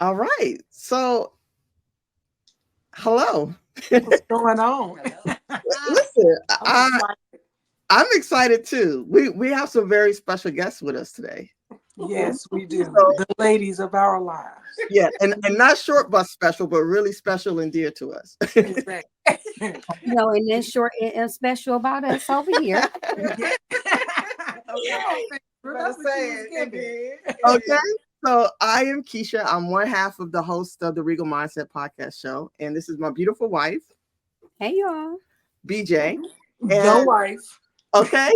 All right. So, hello. What's going on? Listen, I'm excited. I'm excited too. We have some very special guests with us today. Yes, we do. So, The ladies of our lives. yeah, and not short bus special, but really special and dear to us. Exactly. And then short and special about us over here. Yeah. Oh, come on, Fisher. That's what you was giving. Okay. So I am Keisha. I'm one half of the host of the Regal Mindset podcast show, and this is my beautiful wife, Hey, y'all. BJ. The And wife. okay.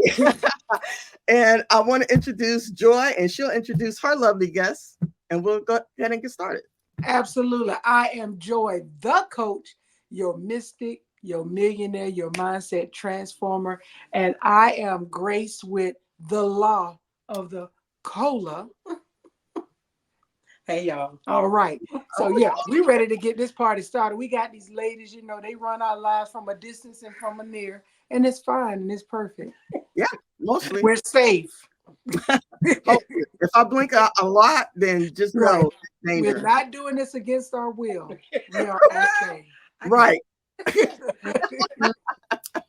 And I want to introduce Joy, and she'll introduce her lovely guests, and we'll go ahead and get started. Absolutely. I am Joy, the coach, your mystic, your millionaire, your mindset transformer. And I am graced with the law of the cola. Hey y'all. All right. So yeah, we ready to get this party started. We got these ladies, they run our lives from a distance and from a near, and it's fine and it's perfect. Yeah, mostly. We're safe. Hopefully. If I blink a lot, then just Right. know it's We're dangerous. not doing this against our will. We are okay. Right.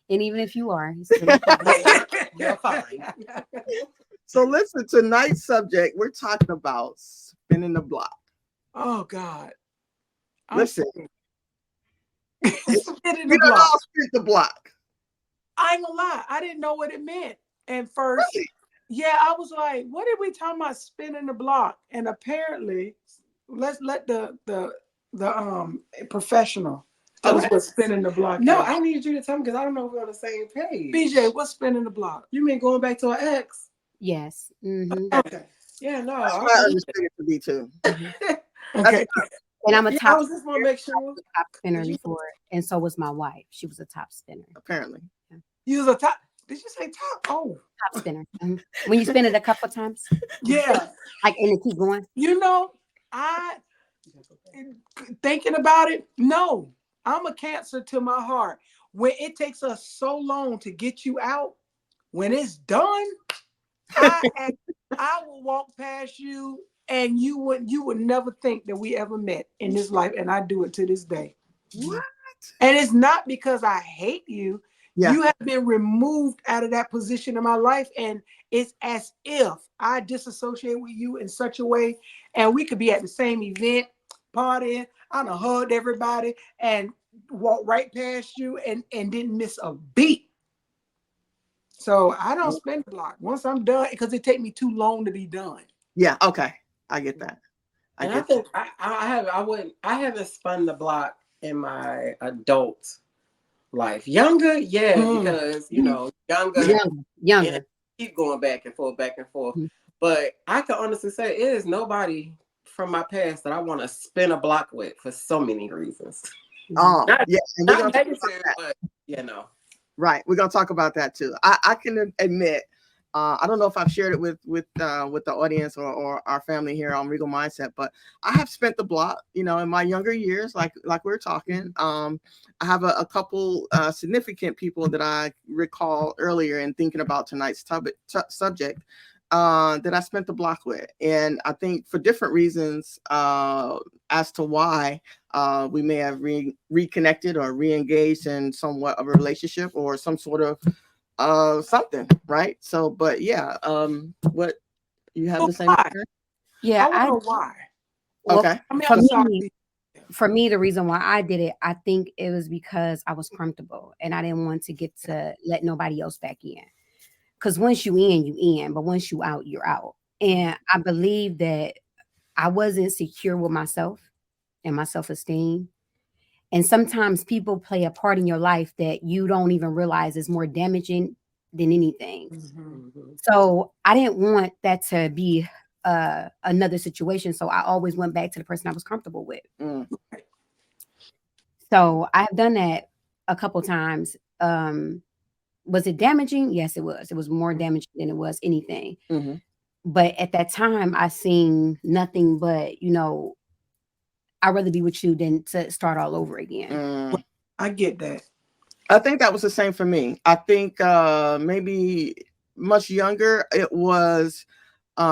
And even if you are, You're fine. So listen, tonight's subject, we're talking about spinning the block. Oh God. Listen. Spinning We the don't block. all spin the block. I ain't gonna lie, I didn't know what it meant at first. Really? Yeah, I was like, what did we talking about spinning the block? And apparently, let's let the professional tell us what spinning the block No, is. I need you to tell me because I don't know if we're on the same page. BJ, what's spinning the block? You mean going back to our ex? yes. Mm-hmm. Okay. Yeah, no. That's what I understood it to be too. Okay. And I'm a I top, was just want to make sure. top spinner before, and so was my wife. She was a top spinner. Apparently. You was a top. Did you say top? Oh, Top spinner. Mhm. When you spin it a couple times, yeah. like and it keep going. I thinking about it. No, I'm a Cancer to my heart. When it takes us so long to get you out, when it's done, I will walk past you, and you would never think that we ever met in this life, and I do it to this day. What? And it's not because I hate you. Yeah. You have been removed out of that position in my life, and it's as if I disassociate with you in such a way, and we could be at the same event, partying. I done hugged everybody and walked right past you and didn't miss a beat. So I don't spin the block once I'm done because it take me too long to be done. Yeah, okay. I get that. I think I haven't spun the block in my adult life. Younger, yeah, because younger, Younger. and keep going back and forth, back and forth. Mhm. But I can honestly say it is nobody from my past that I want to spin a block with for so many reasons. Yeah, and we're Not gonna negative, but right. We're gonna talk about that too. I can admit, I don't know if I've shared it with the audience or our family here on Regal Mindset, but I have spent the block, in my younger years, like we're talking. I have a couple significant people that I recall earlier in thinking about tonight's subject that I spent the block with, and I think for different reasons as to why we may have reconnected or re-engaged in somewhat of a relationship or some sort of something, right? So, but yeah, what you have the same Why? experience? Yeah, I don't know why. well, Okay. I mean, for I'm sorry. me, the reason why I did it, I think it was because I was comfortable and I didn't want to get to let nobody else back in. Because once you in, you in, but once you out, you're out. And I believe that I wasn't secure with myself and my self-esteem. And sometimes people play a part in your life that you don't even realize is more damaging than anything. So I didn't want that to be another situation. So I always went back to the person I was comfortable with. So I've done that a couple times. Was it damaging? Yes, it was. It was more damaging than it was anything. Mm-hmm. But at that time, I seen nothing but, I'd rather be with you than to start all over again. I get that. I think that was the same for me. I think maybe much younger, it was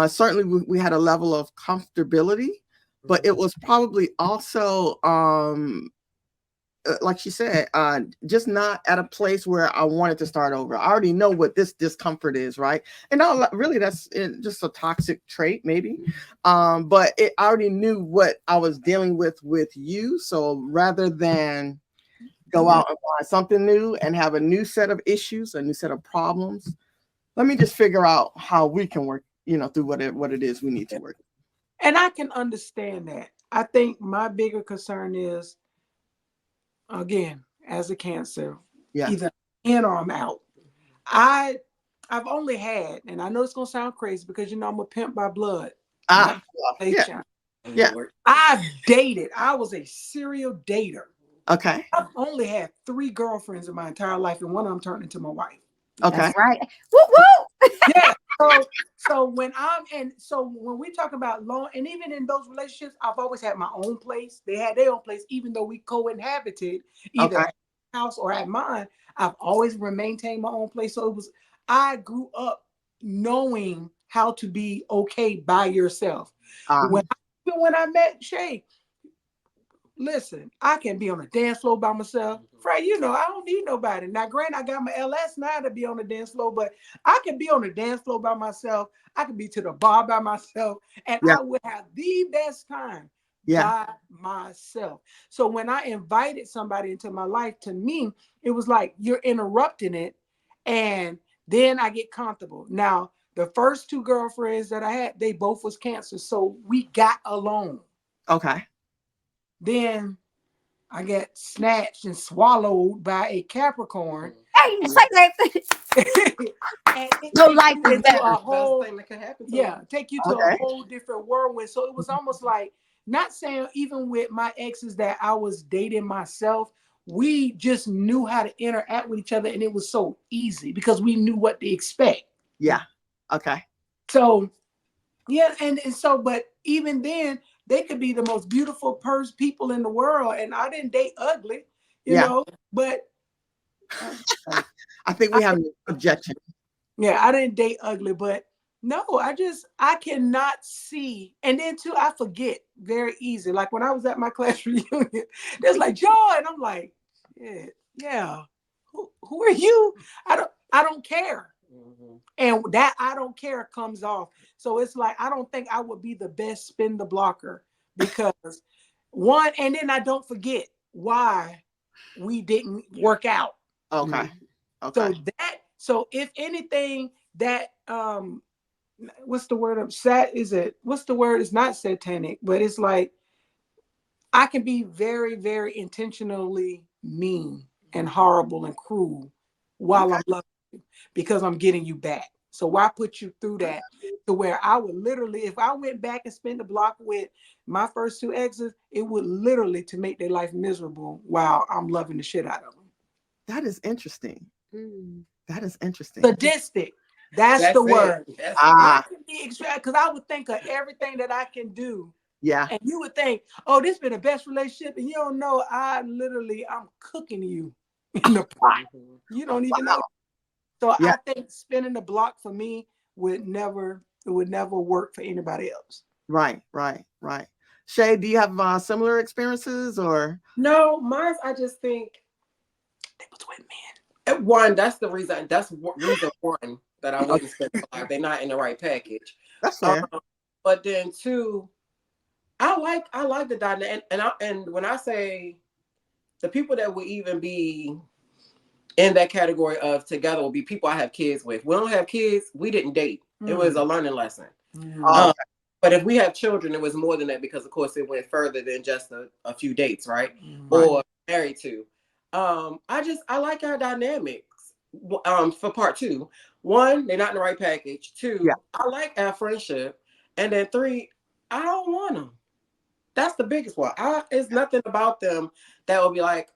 certainly we had a level of comfortability, but it was probably also like she said, just not at a place where I wanted to start over. I already know what this discomfort is, right? And really, that's just a toxic trait, maybe. But I already knew what I was dealing with you. So rather than go out and find something new and have a new set of issues, a new set of problems, let me just figure out how we can work, through what it is we need to work. And I can understand that. I think my bigger concern is, again, as a Cancer, either in or I'm out. I've only had, and I know it's gonna sound crazy because I'm a pimp by blood. Yeah. I've dated. I was a serial dater. Okay. I've only had 3 girlfriends in my entire life, and one of them turned into my wife. Okay. That's right. Woo woo. Yeah. So when we talk about long, and even in those relationships, I've always had my own place. They had their own place, even though we co-inhabited either at my house or at mine. I've always maintained my own place. So I grew up knowing how to be okay by yourself. When I met Shay, listen, I can be on the dance floor by myself. Fred, I don't need nobody. Now, granted, I got my LS now to be on the dance floor, but I can be on the dance floor by myself. I can be to the bar by myself, and I would have the best time by myself. So when I invited somebody into my life, to me, it was like you're interrupting it, and then I get comfortable. Now, the first 2 girlfriends that I had, they both was Cancer, so we got along. Okay. Then I get snatched and swallowed by a Capricorn. Hey, you say that. And No life is into a better. whole, Best thing that can happen to take you to a whole different whirlwind. So it was almost like, not saying even with my exes that I was dating myself, we just knew how to interact with each other, and it was so easy because we knew what to expect. Yeah. Okay. So and so, but even then, they could be the most beautiful people in the world, and I didn't date ugly, but I think we have an objection. Yeah, I didn't date ugly, but no, I cannot see. And then too, I forget very easy. Like when I was at my class reunion, there's like Joy, and I'm like, yeah. Who are you? I don't care. Mm-hmm. And that I don't care comes off. So it's like I don't think I would be the best spin the blocker because one, and then I don't forget why we didn't work out. Okay. Okay. So if anything, that what's the word? What's the word? It's not satanic, but it's like I can be very, very intentionally mean and horrible and cruel while I'm loving you because I'm getting you back. So why put you through that to where I would literally, if I went back and spent the block with my first 2 exes, it would literally to make their life miserable while I'm loving the shit out of them. That is interesting. That is interesting. Sadistic. That's the word. I can be because I would think of everything that I can do. Yeah. And you would think, oh, this been the best relationship. And you don't know, I'm cooking you in the pot. You don't even know. So I think spinning the block for me would never work for anybody else. Right. Shay, do you have similar experiences or? No, mine, I just think they was with men. One, that's the reason. That's reason one that I wouldn't spend the block. They're not in the right package. That's fair. But then 2, I like the dynamic, and when I say the people that would even be in that category of together will be people I have kids with. We don't have kids. We didn't date. It was a learning lesson. But if we have children, it was more than that because, of course, it went further than just a few dates, right? Or married to. I like our dynamics for part 2. 1, they're not in the right package. 2, I like our friendship. And then 3, I don't want them. That's the biggest one. It's nothing about them that will be like,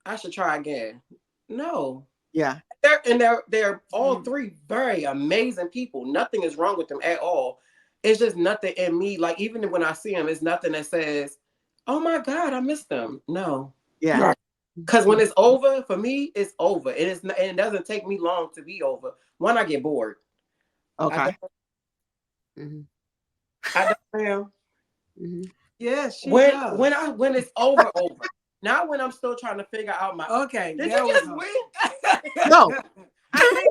I should try again. No. Yeah. They're all 3 very amazing people. Nothing is wrong with them at all. It's just nothing in me. Like even when I see them, it's nothing that says, "Oh my God, I miss them." No. Yeah. Because when it's over, for me, it's over. And it doesn't take me long to be over. One, I get bored. Okay. I don't know. Yes, she when does. when it's over. Not when I'm still trying to figure out my. Okay, Did there you we just go. win? No. I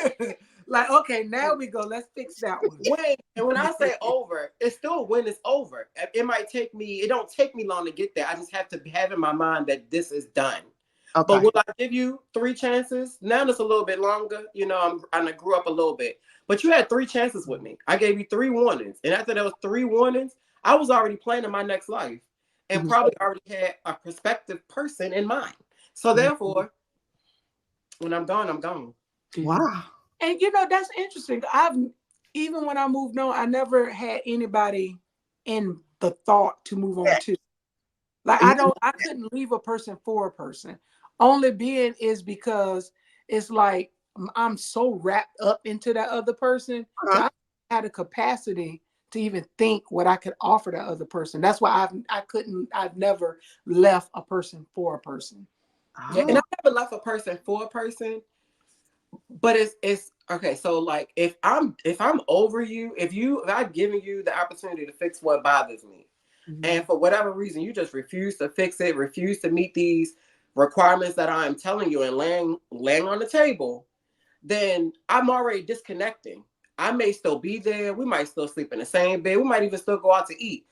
think, like, okay, now we go. Let's fix that one. When I say over, it's still when it's over. It might take me. It don't take me long to get there. I just have to have in my mind that this is done. Okay. But will I give you 3 chances? Now it's a little bit longer. You know, I grew up a little bit. But you had 3 chances with me. I gave you 3 warnings. And after those 3 warnings, I was already planning my next life and probably already had a prospective person in mind. So therefore, when I'm gone, I'm gone. Wow. And that's interesting. Even when I moved on, I never had anybody in the thought to move on to. Like I couldn't leave a person for a person. Only being is because it's like I'm so wrapped up into that other person that I had a capacity to even think what I could offer that other person. That's why I've never left a person for a person. Yeah, and I never left a person for a person. But it's okay. So like if I'm over you, if I've given you the opportunity to fix what bothers me, and for whatever reason you just refuse to fix it, refuse to meet these requirements that I'm telling you and laying on the table, then I'm already disconnecting. I may still be there. We might still sleep in the same bed. We might even still go out to eat.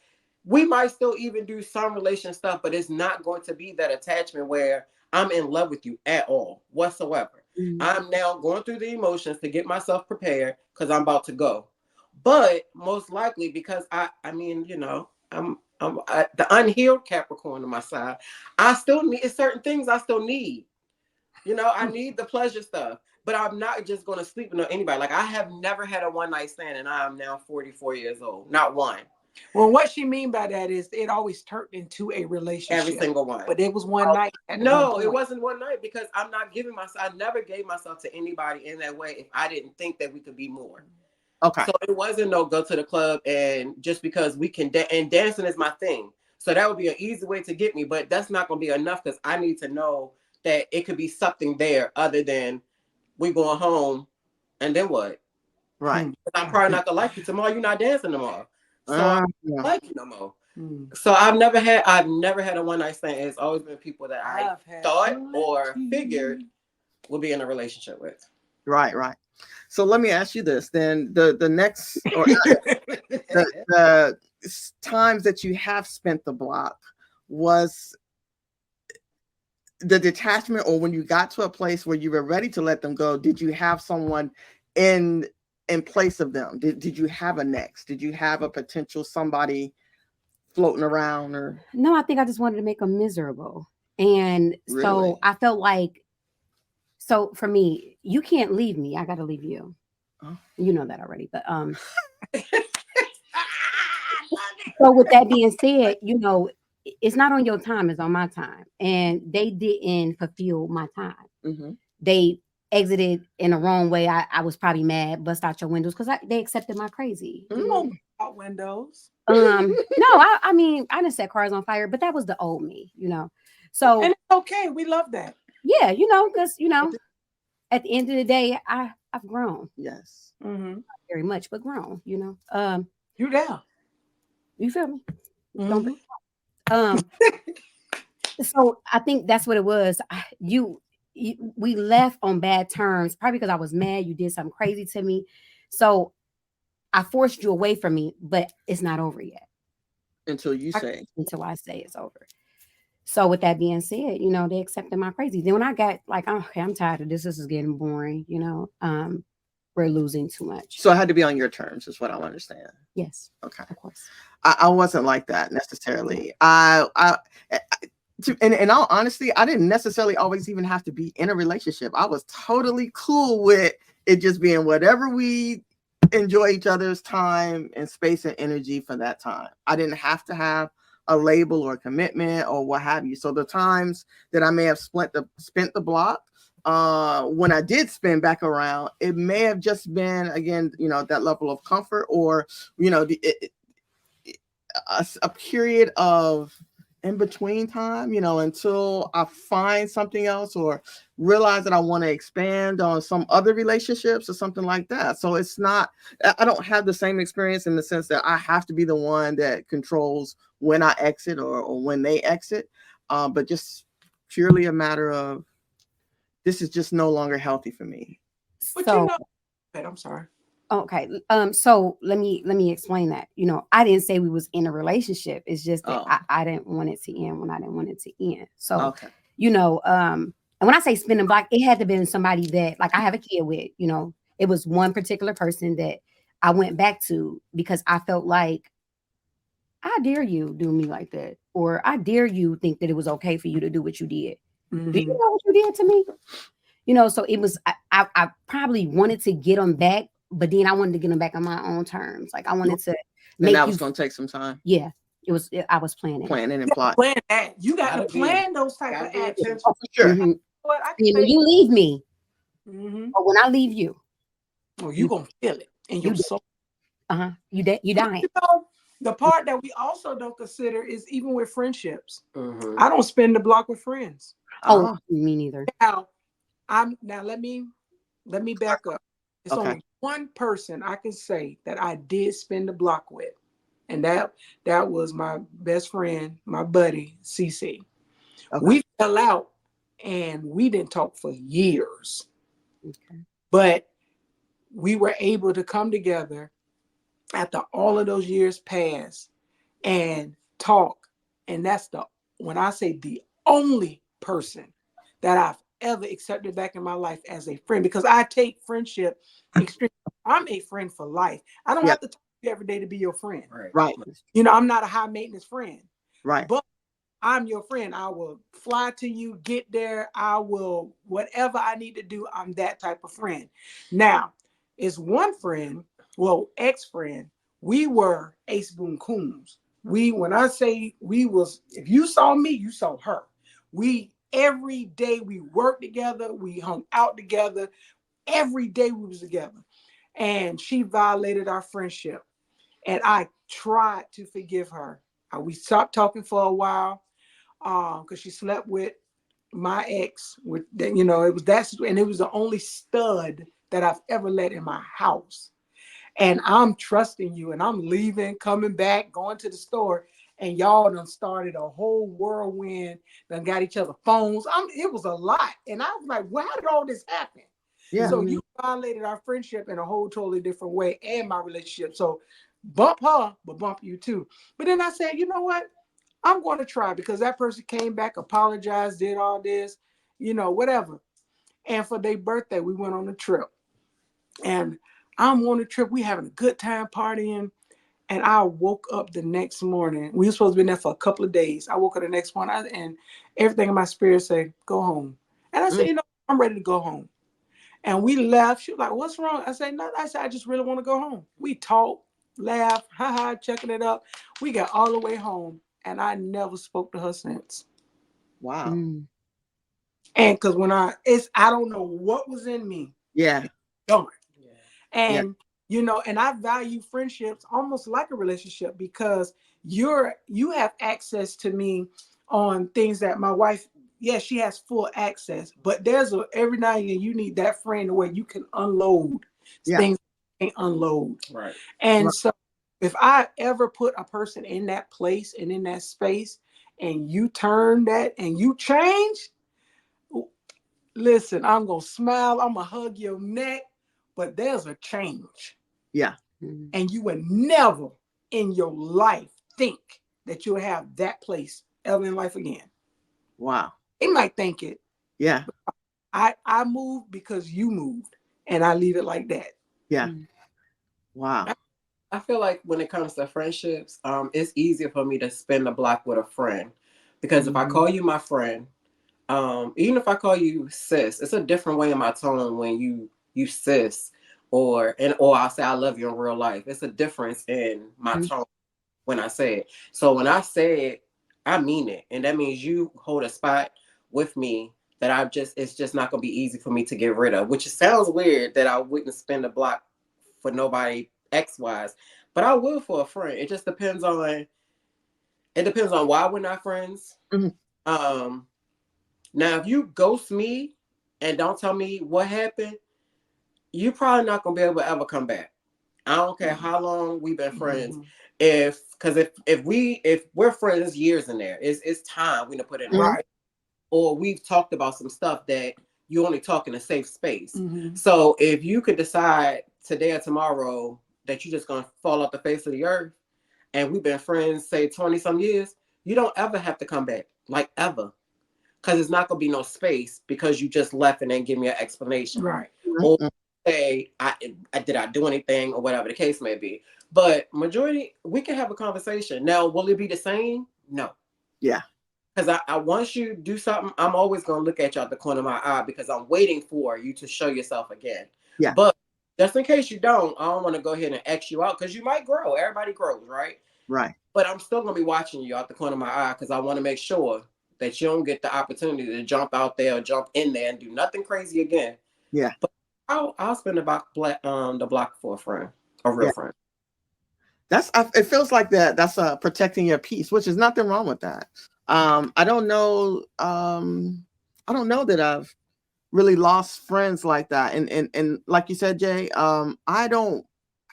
We might still even do some relation stuff, but it's not going to be that attachment where I'm in love with you at all whatsoever. I'm now going through the emotions to get myself prepared because I'm about to go. But most likely because I'm the unhealed Capricorn on my side. I still need certain things. I still need. I need the pleasure stuff, but I'm not just going to sleep with anybody. Like I have never had a one night stand, and I am now 44 years old. Not one. Well, what she mean by that is it always turned into a relationship. Every single one. But it was one night. No, it wasn't one night because I'm not giving myself. I never gave myself to anybody in that way if I didn't think that we could be more. Okay. So it wasn't no go to the club and just because we can and dancing is my thing. So that would be an easy way to get me, but that's not going to be enough because I need to know that it could be something there other than we going home and then what? Right. I'm probably not gonna like you tomorrow. You're not dancing tomorrow, so I don't like you no more. So I've never had a one night stand. It's always been people that I thought or figured would be in a relationship with. Right. So let me ask you this then: the next or the times that you have spent the block, was the detachment, or when you got to a place where you were ready to let them go, did you have someone in place of them? Did you have a next? Did you have a potential somebody floating around? Or no, I think I just wanted to make them miserable. And so I felt like, so for me, you can't leave me. I got to leave you. Oh. You know that already, but so with that being said, it's not on your time, it's on my time. And they didn't fulfill my time. They exited in the wrong way. I was probably mad, bust out your windows because they accepted my crazy. Out windows. No, I mean, I didn't set cars on fire, but that was the old me, So and it's okay, we love that. Yeah, because at the end of the day, I've grown. Yes. Not very much, but grown. You there? You feel me? Don't be. So I think that's what it was. We left on bad terms, probably because I was mad. You did something crazy to me, so I forced you away from me. But it's not over yet until I say it's over. So with that being said, they accepted my crazy. Then when I got like, okay, I'm tired of this. This is getting boring. We're losing too much. So it had to be on your terms, is what I understand. Yes. Okay. Of course. I wasn't like that necessarily. In all honesty, I didn't necessarily always even have to be in a relationship. I was totally cool with it just being whatever we enjoy each other's time and space and energy for that time. I didn't have to have a label or a commitment or what have you. So the times that I may have spent the block, when I did spin back around, it may have just been, again, that level of comfort or, a period of in between time, until I find something else or realize that I want to expand on some other relationships or something like that. So it's not, I don't have the same experience in the sense that I have to be the one that controls when I exit or when they exit, but just purely a matter of this is just no longer healthy for me. But So I'm sorry. okay. So let me explain that. You know, I didn't say we was in a relationship. It's just that I didn't want it to end when I didn't want it to end. So Okay. you know, and when I say spinning block, it had to be somebody that like I have a kid with, you know, it was one particular person that I went back to because I felt like I dare you do me like that, or I dare you think that it was okay for you to do what you did. Do you know what you did to me? You know, so it was I probably wanted to get them back, but then I wanted to get them back on my own terms. Like I wanted to And make that you was going to take some time. yeah, I was planning. Planning and You plot. plan that. You got to Gotta be. plan those type Gotta of be actions. Oh, for sure. Mhm. What I And can when say, you leave me, mm-hmm. or when I leave you, Oh, you gonna feel it in you your soul. you But, dying. you know, the part that we also don't consider is even with friendships. Mm-hmm. I don't spin the block with friends. Oh, me neither. Now let me back up. It's Okay. only one person I can say that I did spin the block with, and that was my best friend, my buddy, CC. Okay. We fell out and we didn't talk for years, Okay. but we were able to come together after all of those years passed and talk. And that's when I say the only person that I've ever accepted back in my life as a friend, because I take friendship extremely. I'm a friend for life. I don't Yep. have to talk to you every day to be your friend. Right. You know, I'm not a high maintenance friend, Right. but I'm your friend. I will fly to you, get there. I will, whatever I need to do, I'm that type of friend. Now, it's one friend, well, ex-friend, we were ace boon coons. When I say we was, if you saw me, you saw her. Every day we worked together, we hung out together. Every day we was together. And she violated our friendship. And I tried to forgive her. We stopped talking for a while because she slept with my ex. With you know, it was that, and it was the only stud that I've ever let in my house. And I'm trusting you, and I'm leaving, coming back, going to the store, and y'all done started a whole whirlwind. Done got each other phones. It was a lot, and I was like, "Well, how did all this happen?" Yeah. So you violated our friendship in a whole totally different way, and my relationship. So bump her, but bump you too. But then I said, you know what? I'm going to try, because that person came back, apologized, did all this, you know, whatever. And for their birthday, we went on a trip. And I'm on the trip. We having a good time partying. And I woke up the next morning. We were supposed to be there for a couple of days. I woke up the next morning and everything in my spirit said, go home. And I said, you know, I'm ready to go home. And we left. She was like, what's wrong? I said, no, I just really want to go home. We talked, laughed, haha, checking it up. We got all the way home. And I never spoke to her since. Wow. And because I don't know what was in me. Yeah. Darn. And you know, and I value friendships almost like a relationship, because you have access to me on things that my wife, yes, she has full access, but every now and then you need that friend where you can unload things you can't unload. Right. And so if I ever put a person in that place and in that space, and you turn that and you change, listen, I'm gonna smile, I'm gonna hug your neck, but there's a change. Yeah. And you would never in your life think that you'll have that place ever in life again. Wow. They might think it. Yeah. I moved because you moved, and I leave it like that. Yeah. Wow. I feel like when it comes to friendships, it's easier for me to spin the block with a friend, because if I call you my friend, even if I call you sis, it's a different way in my tone when you sis, or I'll say I love you in real life. It's a difference in my tone when I say it. So when I say it, I mean it, and that means you hold a spot with me that it's just not gonna be easy for me to get rid of. Which sounds weird that I wouldn't spin the block for nobody X wise, but I will for a friend. It just depends on why we're not friends. Mm-hmm. Now, if you ghost me and don't tell me what happened, you probably not gonna be able to ever come back. I don't care how long we've been friends. Because if we're friends years in there, it's time we to put in the Right. or we've talked about some stuff that you only talk in a safe space. Mm-hmm. So if you could decide today or tomorrow that you're just gonna fall off the face of the earth, and we've been friends say 20 some years, you don't ever have to come back, like ever, because it's not gonna be no space because you just left and then give me an explanation, Right. or say I did I do anything or whatever the case may be. But majority, we can have a conversation. Now, will it be the same? No. Yeah. Because I once you do something, I'm always gonna look at you out the corner of my eye because I'm waiting for you to show yourself again. Yeah. But just in case you don't, I don't want to go ahead and X you out because you might grow. Everybody grows, right? Right. But I'm still gonna be watching you out the corner of my eye because I want to make sure that you don't get the opportunity to jump out there or jump in there and do nothing crazy again. Yeah. But I'll spend the block for a friend, a real friend. It feels like that's protecting your peace, which is nothing wrong with that. I don't know that I've really lost friends like that. And like you said, Jay, I don't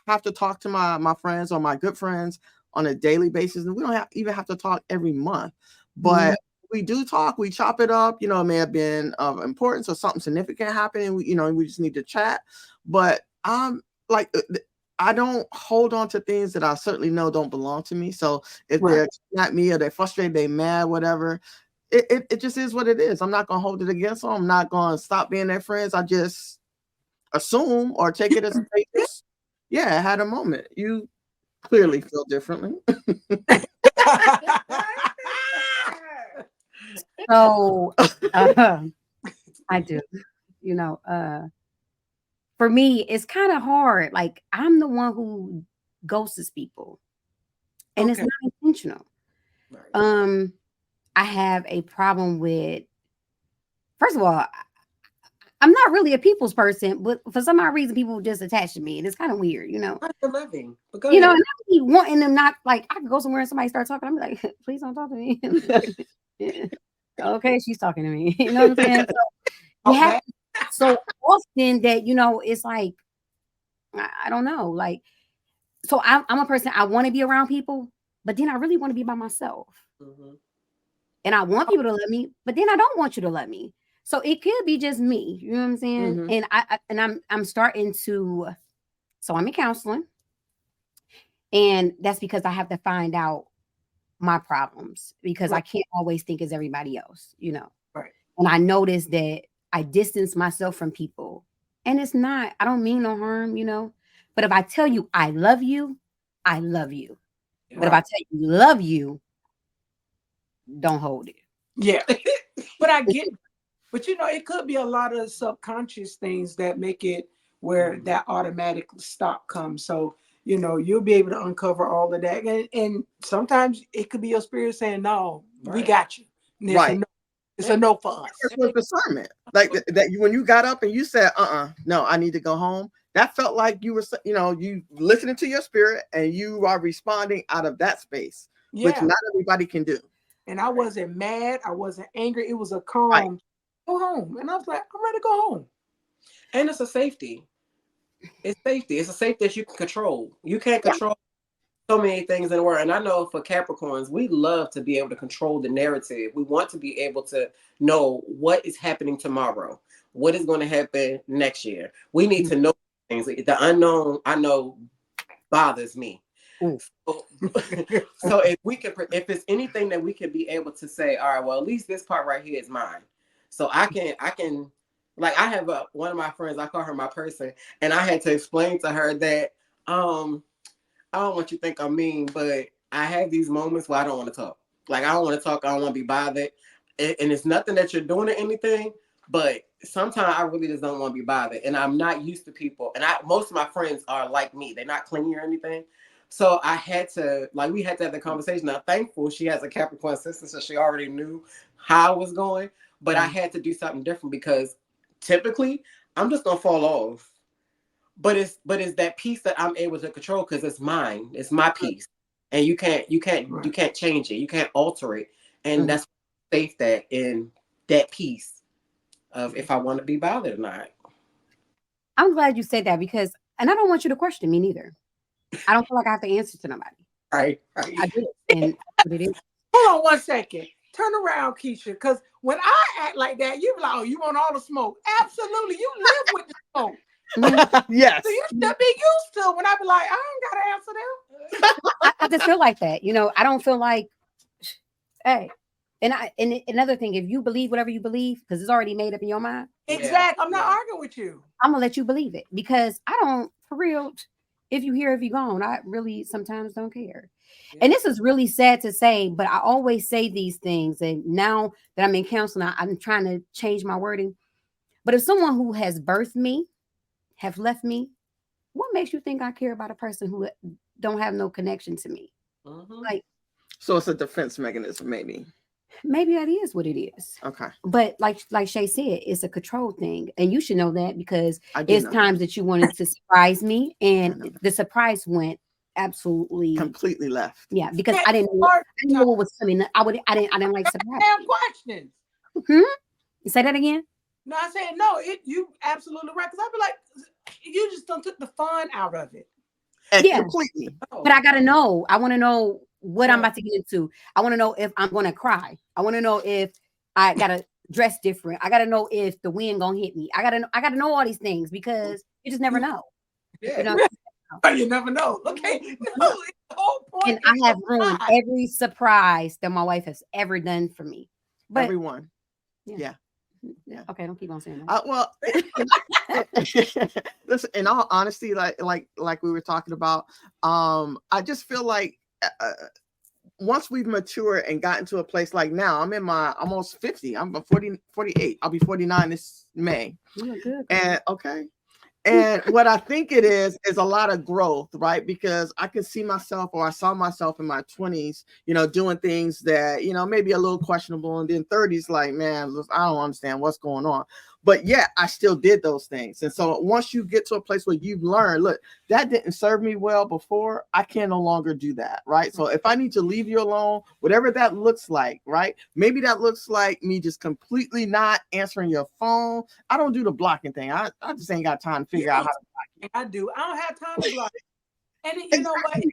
have to talk to my friends or my good friends on a daily basis, and we don't even have to talk every month. But we do talk, we chop it up. You know, it may have been of importance or something significant happening. We just need to chat. But like, I don't hold on to things that I certainly know don't belong to me. So if they're at me or they're frustrated, they mad, whatever, it just is what it is. I'm not gonna hold it against them. I'm not gonna stop being their friends. I just assume or take it as they just, I had a moment. You clearly feel differently. So I do, for me, it's kind of hard. Like, I'm the one who ghosts people, and it's not intentional. Right. I have a problem with, first of all, I'm not really a people's person, but for some odd reason, people just attach to me, and it's kind of weird, I'm loving, but go and ahead. I keep wanting them not, like, I can go somewhere and somebody start talking, I'm like, please don't talk to me. Okay, she's talking to me. You know what I'm saying? So you have so often that it's like, I don't know, like, so I'm a person, I want to be around people, but then I really want to be by myself, and I want people to love me, but then I don't want you to love me. So it could be just me, you know what I'm saying? And I'm starting to, so I'm in counseling, and that's because I have to find out my problems, because I can't always think as everybody else, Right. And I notice that I distance myself from people, and it's not, I don't mean no harm, but if I tell you I love you, I love you. But if I tell you love you, don't hold it. Yeah. But I get, but it could be a lot of subconscious things that make it where that automatic stop comes. So, you'll be able to uncover all of that. And sometimes it could be your spirit saying, no, we got you. And it's a no for us. It was discernment. Like that when you got up and you said, no, I need to go home. That felt like you were, you listening to your spirit and you are responding out of that space, which not everybody can do. And I wasn't mad. I wasn't angry. It was a calm, go home. And I was like, I'm ready to go home. And it's a safety. It's safety. It's a safety that you can control. You can't control so many things in the world. And I know for Capricorns, we love to be able to control the narrative. We want to be able to know what is happening tomorrow, what is going to happen next year. We need to know things. The unknown, I know, bothers me. So if it's anything that we can be able to say, all right, well, at least this part right here is mine. So I can, like, I have one of my friends, I call her my person, and I had to explain to her that, I don't want you to think I'm mean, but I have these moments where I don't want to talk. Like, I don't want to talk. I don't want to be bothered. And it's nothing that you're doing or anything, but sometimes I really just don't want to be bothered. And I'm not used to people. And most of my friends are like me. They're not clingy or anything. So I had to, we had to have the conversation. I'm thankful she has a Capricorn sister, so she already knew how I was going. But I had to do something different because typically I'm just going to fall off. But it's that piece that I'm able to control because it's mine. It's my piece, and you can't change it. You can't alter it, and that's safe that in that piece. of if I want to be bothered or not. I'm glad you said that because, and I don't want you to question me neither. I don't feel like I have to answer to nobody. Right. I do, and that's what it is. Hold on 1 second. Turn around, Keisha, because when I act like that, you be like, oh, you want all the smoke. Absolutely. You live with the smoke. Yes. So you should be used to when I be like, I don't got to answer them. I just feel like that. I don't feel like, hey, and another thing, if you believe whatever you believe, because it's already made up in your mind, Exactly. I'm not arguing with you. I'm gonna let you believe it because I don't, for real. If you here, if you gone, I really sometimes don't care. And this is really sad to say, but I always say these things. And now that I'm in counseling, I'm trying to change my wording. But if someone who has birthed me have left me, what makes you think I care about a person who don't have no connection to me? Like, so it's a defense mechanism, maybe that is what it is. Okay. But like Shay said, it's a control thing. And you should know that because it's times that you wanted to surprise me and the surprise went absolutely completely left. Yeah, because I didn't know what was coming. I didn't like surprise. Damn questions. You say that again? No, I said no. You absolutely right. Because I'd be like, you just don't took the fun out of it. Completely. But I gotta know. I want to know what I'm about to get into. I want to know if I'm gonna cry. I want to know if I gotta dress different. I gotta know if the wind gonna hit me. I gotta know all these things because you just never know. Yeah. You never know. Okay. No, the whole point. And I have ruined every surprise that my wife has ever done for me. But everyone. Yeah. Okay, don't keep on saying that. Well, listen, in all honesty, like we were talking about, I just feel like once we've matured and gotten to a place like now, I'm in my almost 50. I'm 48. I'll be 49 this May. You look good. And okay. And what I think it is a lot of growth, right? Because I can see myself, or I saw myself in my 20s, doing things that, maybe a little questionable. And then 30s, like, man, I don't understand what's going on. But yeah, I still did those things. And so once you get to a place where you've learned, look, that didn't serve me well before, I can no longer do that, right? So if I need to leave you alone, whatever that looks like, right? Maybe that looks like me just completely not answering your phone. I don't do the blocking thing. I just ain't got time to figure out how to block you. I do. I don't have time to block. And you know what?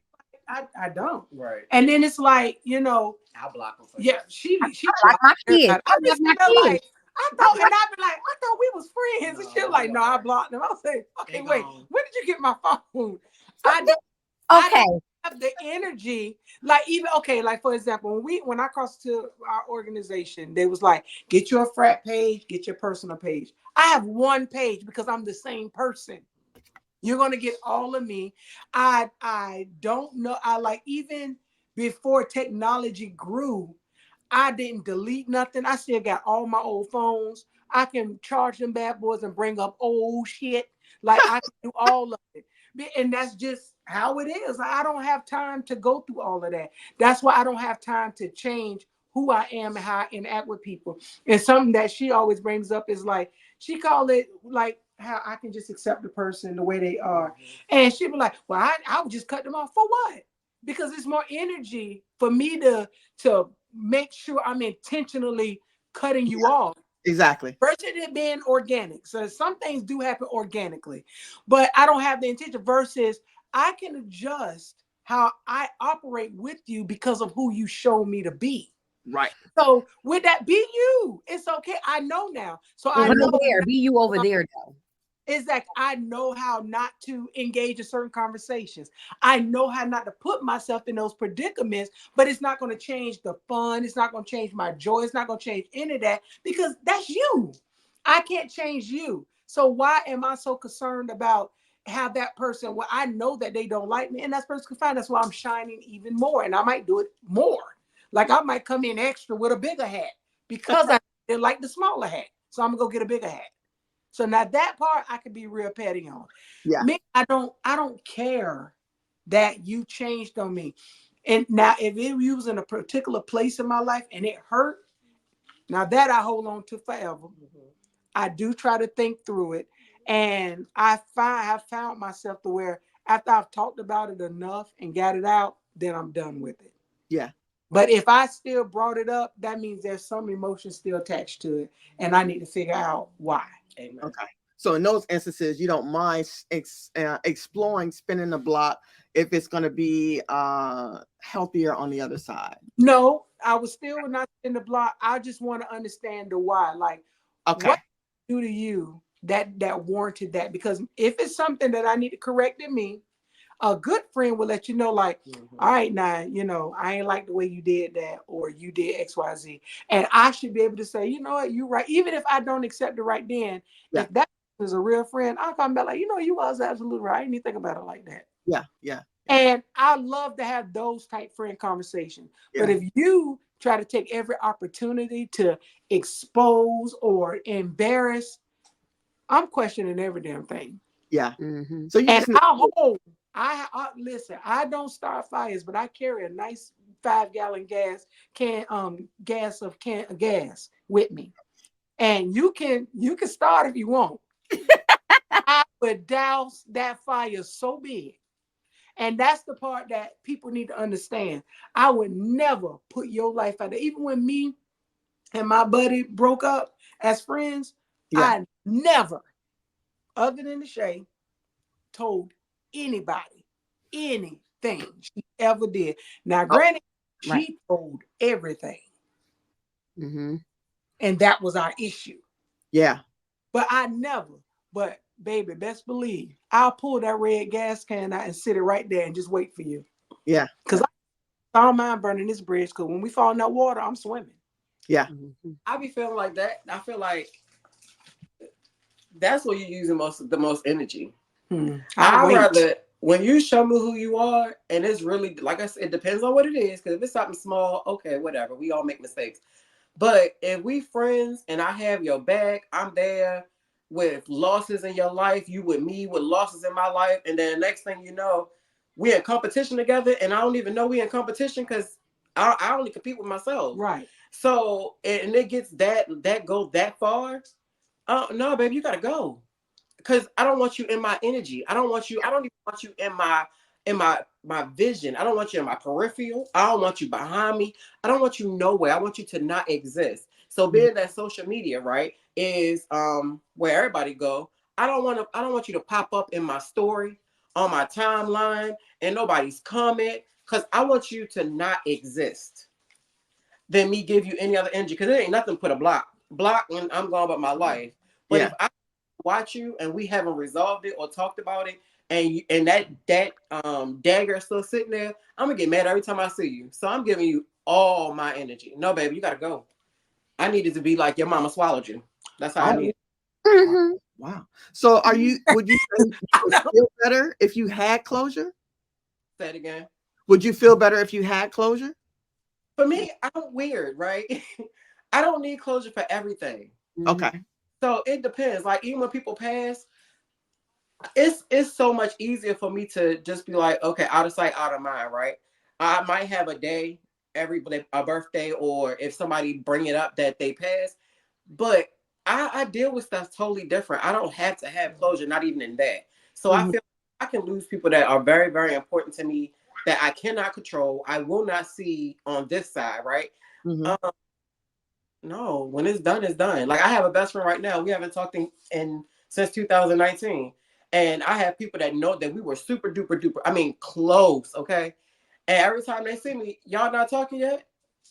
I don't. Right. And then it's like, I'll block them for you. She block my kids. I'm just like, I thought we was friends. And she was like, no, I blocked them. I was like, okay, wait, where did you get my phone? I don't have the energy. Like like for example, when I crossed to our organization, they was like, get your frat page, get your personal page. I have one page because I'm the same person. You're gonna get all of me. I don't know. Even before technology grew, I didn't delete nothing. I still got all my old phones. I can charge them bad boys and bring up old shit. Like I can do all of it. And that's just how it is. I don't have time to go through all of that. That's why I don't have time to change who I am and how I interact with people. And something that she always brings up is like, she call it like how I can just accept the person the way they are. And she'd be like, well, I would just cut them off. For what? Because it's more energy for me to make sure I'm intentionally cutting you off. Exactly. Versus it being organic. So some things do happen organically, but I don't have the intention versus I can adjust how I operate with you because of who you show me to be. Right. So with that, be you. It's okay. I know now. So I know be you over there though. Exactly. I know how not to engage in certain conversations. I know how not to put myself in those predicaments, but it's not going to change the fun. It's not going to change my joy. It's not going to change any of that because that's you. I can't change you. So why am I so concerned about how that person, well, I know that they don't like me and that person can find. That's why I'm shining even more. And I might do it more. Like I might come in extra with a bigger hat because I didn't like the smaller hat. So I'm going to go get a bigger hat. So now that part I could be real petty on. Yeah. Me, I don't care that you changed on me. And now if you was in a particular place in my life and it hurt, now that I hold on to forever. Mm-hmm. I do try to think through it. And I have found myself to where after I've talked about it enough and got it out, then I'm done with it. Yeah. But if I still brought it up, that means there's some emotion still attached to it, and I need to figure out why. Amen. Okay. So in those instances, you don't mind exploring spinning the block if it's going to be healthier on the other side. No, I was still not in the block. I just want to understand the why. Like, Okay. what do to you that warranted that? Because if it's something that I need to correct in me, a good friend will let you know, like, all right, now, you know, I ain't like the way you did that, or you did XYZ. And I should be able to say, you know what, you're right. Even if I don't accept it right then, Yeah. if that is a real friend, I'll come back like, you know, you was absolutely right. I didn't even think about it like that. Yeah. Yeah. And I love to have those type friend conversations. Yeah. But if you try to take every opportunity to expose or embarrass, I'm questioning every damn thing. Yeah. Mhm. So you And just I listen, I don't start fires, but I carry a nice 5-gallon gas with me. And you can start if you want. I would douse that fire so big. And that's the part that people need to understand. I would never put your life out there. Even when me and my buddy broke up as friends, I never, other than the Shay, told anybody anything she ever did. Now, granted, she told everything. Mm-hmm. And that was our issue. Yeah. But I never, but baby, best believe, I'll pull that red gas can out and sit it right there and just wait for you. Yeah. Because I don't mind burning this bridge, because when we fall in that water, I'm swimming. Yeah. Mm-hmm. I be feeling like that. I feel like that's where you're using the most energy. I'd rather, when you show me who you are, and it's really, like I said, it depends on what it is. Because if it's something small, okay, whatever. We all make mistakes. But if we friends and I have your back, I'm there with losses in your life, you with me with losses in my life, and then the next thing you know, we're in competition together, and I don't even know we're in competition because I only compete with myself. Right. So, and it gets that goes that far. No, baby, you gotta go. Because I don't want you in my energy. I don't even want you in my vision. I don't want you in my peripheral. I don't want you behind me. I don't want you nowhere. I want you to not exist. So being that social media, right, is where everybody go. I don't want you to pop up in my story, on my timeline, and nobody's comment. Because I want you to not exist. Then me give you any other energy. Because it ain't nothing to put a block when I'm going about my life. But if I watch you and we haven't resolved it or talked about it, and that dagger is still sitting there, I'm gonna get mad every time I see you. So I'm giving you all my energy. No, baby, you gotta go. I needed to be like your mama swallowed you. That's how I need. Mm-hmm. Wow. So would you say you would feel better if you had closure? Say it again. Would you feel better if you had closure? For me, I'm weird, right? I don't need closure for everything. Okay. So it depends. Like even when people pass, it's so much easier for me to just be like, okay, out of sight, out of mind, right? I might have a day, a birthday, or if somebody bring it up that they pass, but I deal with stuff totally different. I don't have to have closure, not even in that. So I feel I can lose people that are very, very important to me that I cannot control. I will not see on this side, right? No, when it's done, it's done. Like I have a best friend right now. We haven't talked in since 2019. And I have people that know that we were super duper duper, I mean close, okay? And every time they see me, y'all not talking yet?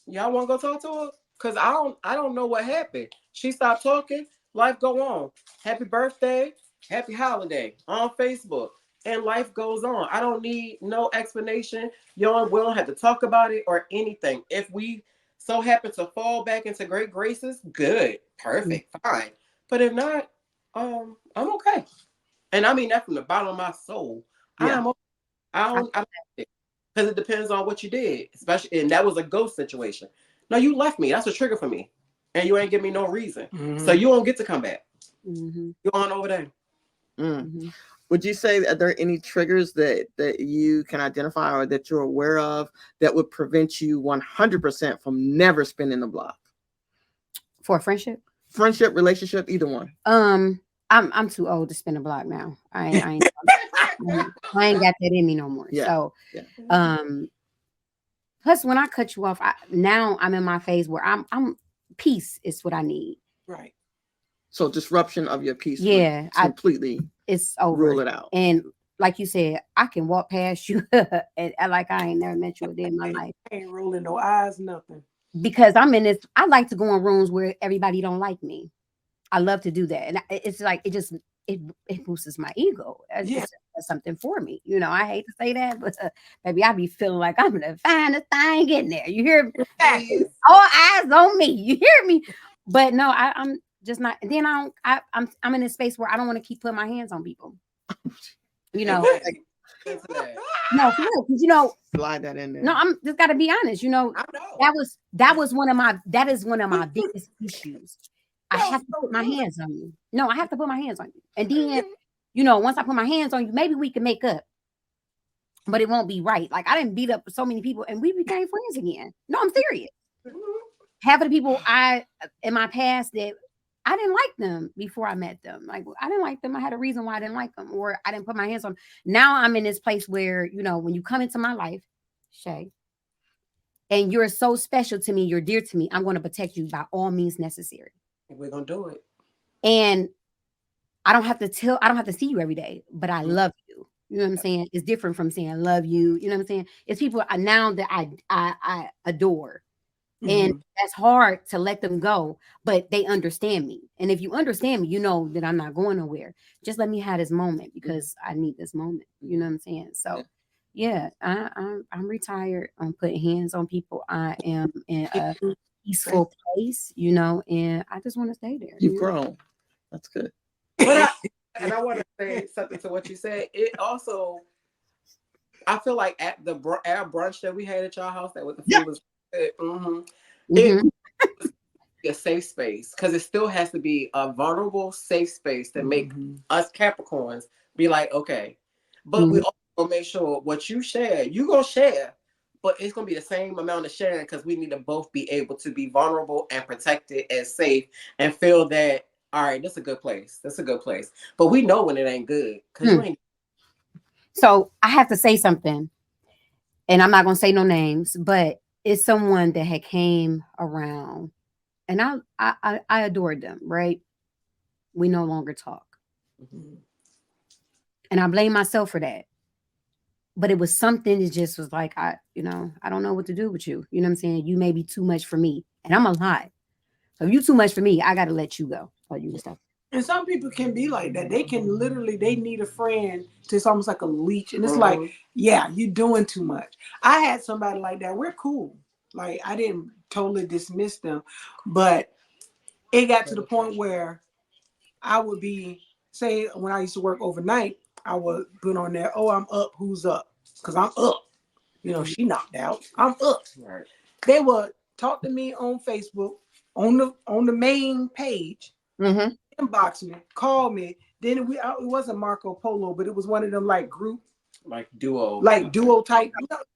Y'all want to go talk to her? Cause I don't know what happened. She stopped talking, life go on. Happy birthday, happy holiday on Facebook. And life goes on. I don't need no explanation. Y'all, we don't have to talk about it or anything. If we so happen to fall back into great graces, good, perfect, fine. But if not, I'm okay. And I mean that from the bottom of my soul. Yeah. I don't because it depends on what you did, especially, and that was a ghost situation. No, you left me. That's a trigger for me, and you ain't give me no reason, so you don't get to come back. You're on over there. Would you say that there are any triggers that you can identify or that you're aware of that would prevent you 100% from never spinning the block? For a friendship, relationship, either one. I'm too old to spin a block now. I ain't got that in me no more. Yeah. So, Plus, when I cut you off, now I'm in my phase where I'm peace is what I need. Right. So disruption of your peace. Yeah, completely. It's over. Rule it out. And like you said, I can walk past you and like I ain't never met you a day in my life. I ain't rolling no eyes, nothing. Because I'm in this. I like to go in rooms where everybody don't like me. I love to do that, and it's like it boosts my ego. It's something for me, you know. I hate to say that, but baby, I be feeling like I'm the finest thing in there. You hear me? All eyes on me. You hear me? But no, I'm just not. Then I'm in a space where I don't want to keep putting my hands on people. You know. No, for real, because you know, slide that in there. No, I'm just got to be honest. You know, that is one of my biggest issues. I have to put my hands on you. No, I have to put my hands on you, and then you know, once I put my hands on you, maybe we can make up, but it won't be right. Like I didn't beat up so many people, and we became friends again. No, I'm serious. Half of the people in my past that I didn't like them before I met them. Like I didn't like them. I had a reason why I didn't like them, or I didn't put my hands on them. Now I'm in this place where, you know, when you come into my life, Shay, and you're so special to me, you're dear to me, I'm going to protect you by all means necessary. We're going to do it. And I don't have to see you every day, but I love you. You know what I'm saying? It's different from saying I love you. You know what I'm saying? It's people now that I adore. And that's hard to let them go, but they understand me. And if you understand me, you know that I'm not going nowhere. Just let me have this moment because I need this moment. You know what I'm saying? So yeah, I'm retired on putting hands on people. I am in a peaceful place, you know, and I just want to stay there. You've grown. That's good. But I want to say something to what you said. It also, I feel like at our brunch that we had at your house, that with the food was it was a safe space because it still has to be a vulnerable, safe space to make us Capricorns be like, okay. But we also make sure what you share, you gonna share, but it's gonna be the same amount of sharing because we need to both be able to be vulnerable and protected and safe and feel that, all right, that's a good place. That's a good place. But we know when it ain't good because you ain't. So I have to say something, and I'm not gonna say no names, but it's someone that had came around, and I adored them. Right? We no longer talk, and I blame myself for that. But it was something that just was like I don't know what to do with you. You know what I'm saying? You may be too much for me, and I'm a lot. So if you too much for me, I got to let you go. Or you stop. And some people can be like that. They can literally, they need a friend. It's almost like a leech. And it's like, yeah, you're doing too much. I had somebody like that. We're cool. Like, I didn't totally dismiss them. But it got to the point where I would be, say, when I used to work overnight, I would put on there, oh, I'm up. Who's up? Because I'm up. You know, she knocked out. I'm up. Right. They would talk to me on Facebook, on the main page. Inbox me, call me. Then it wasn't Marco Polo, but it was one of them like group, like duo type.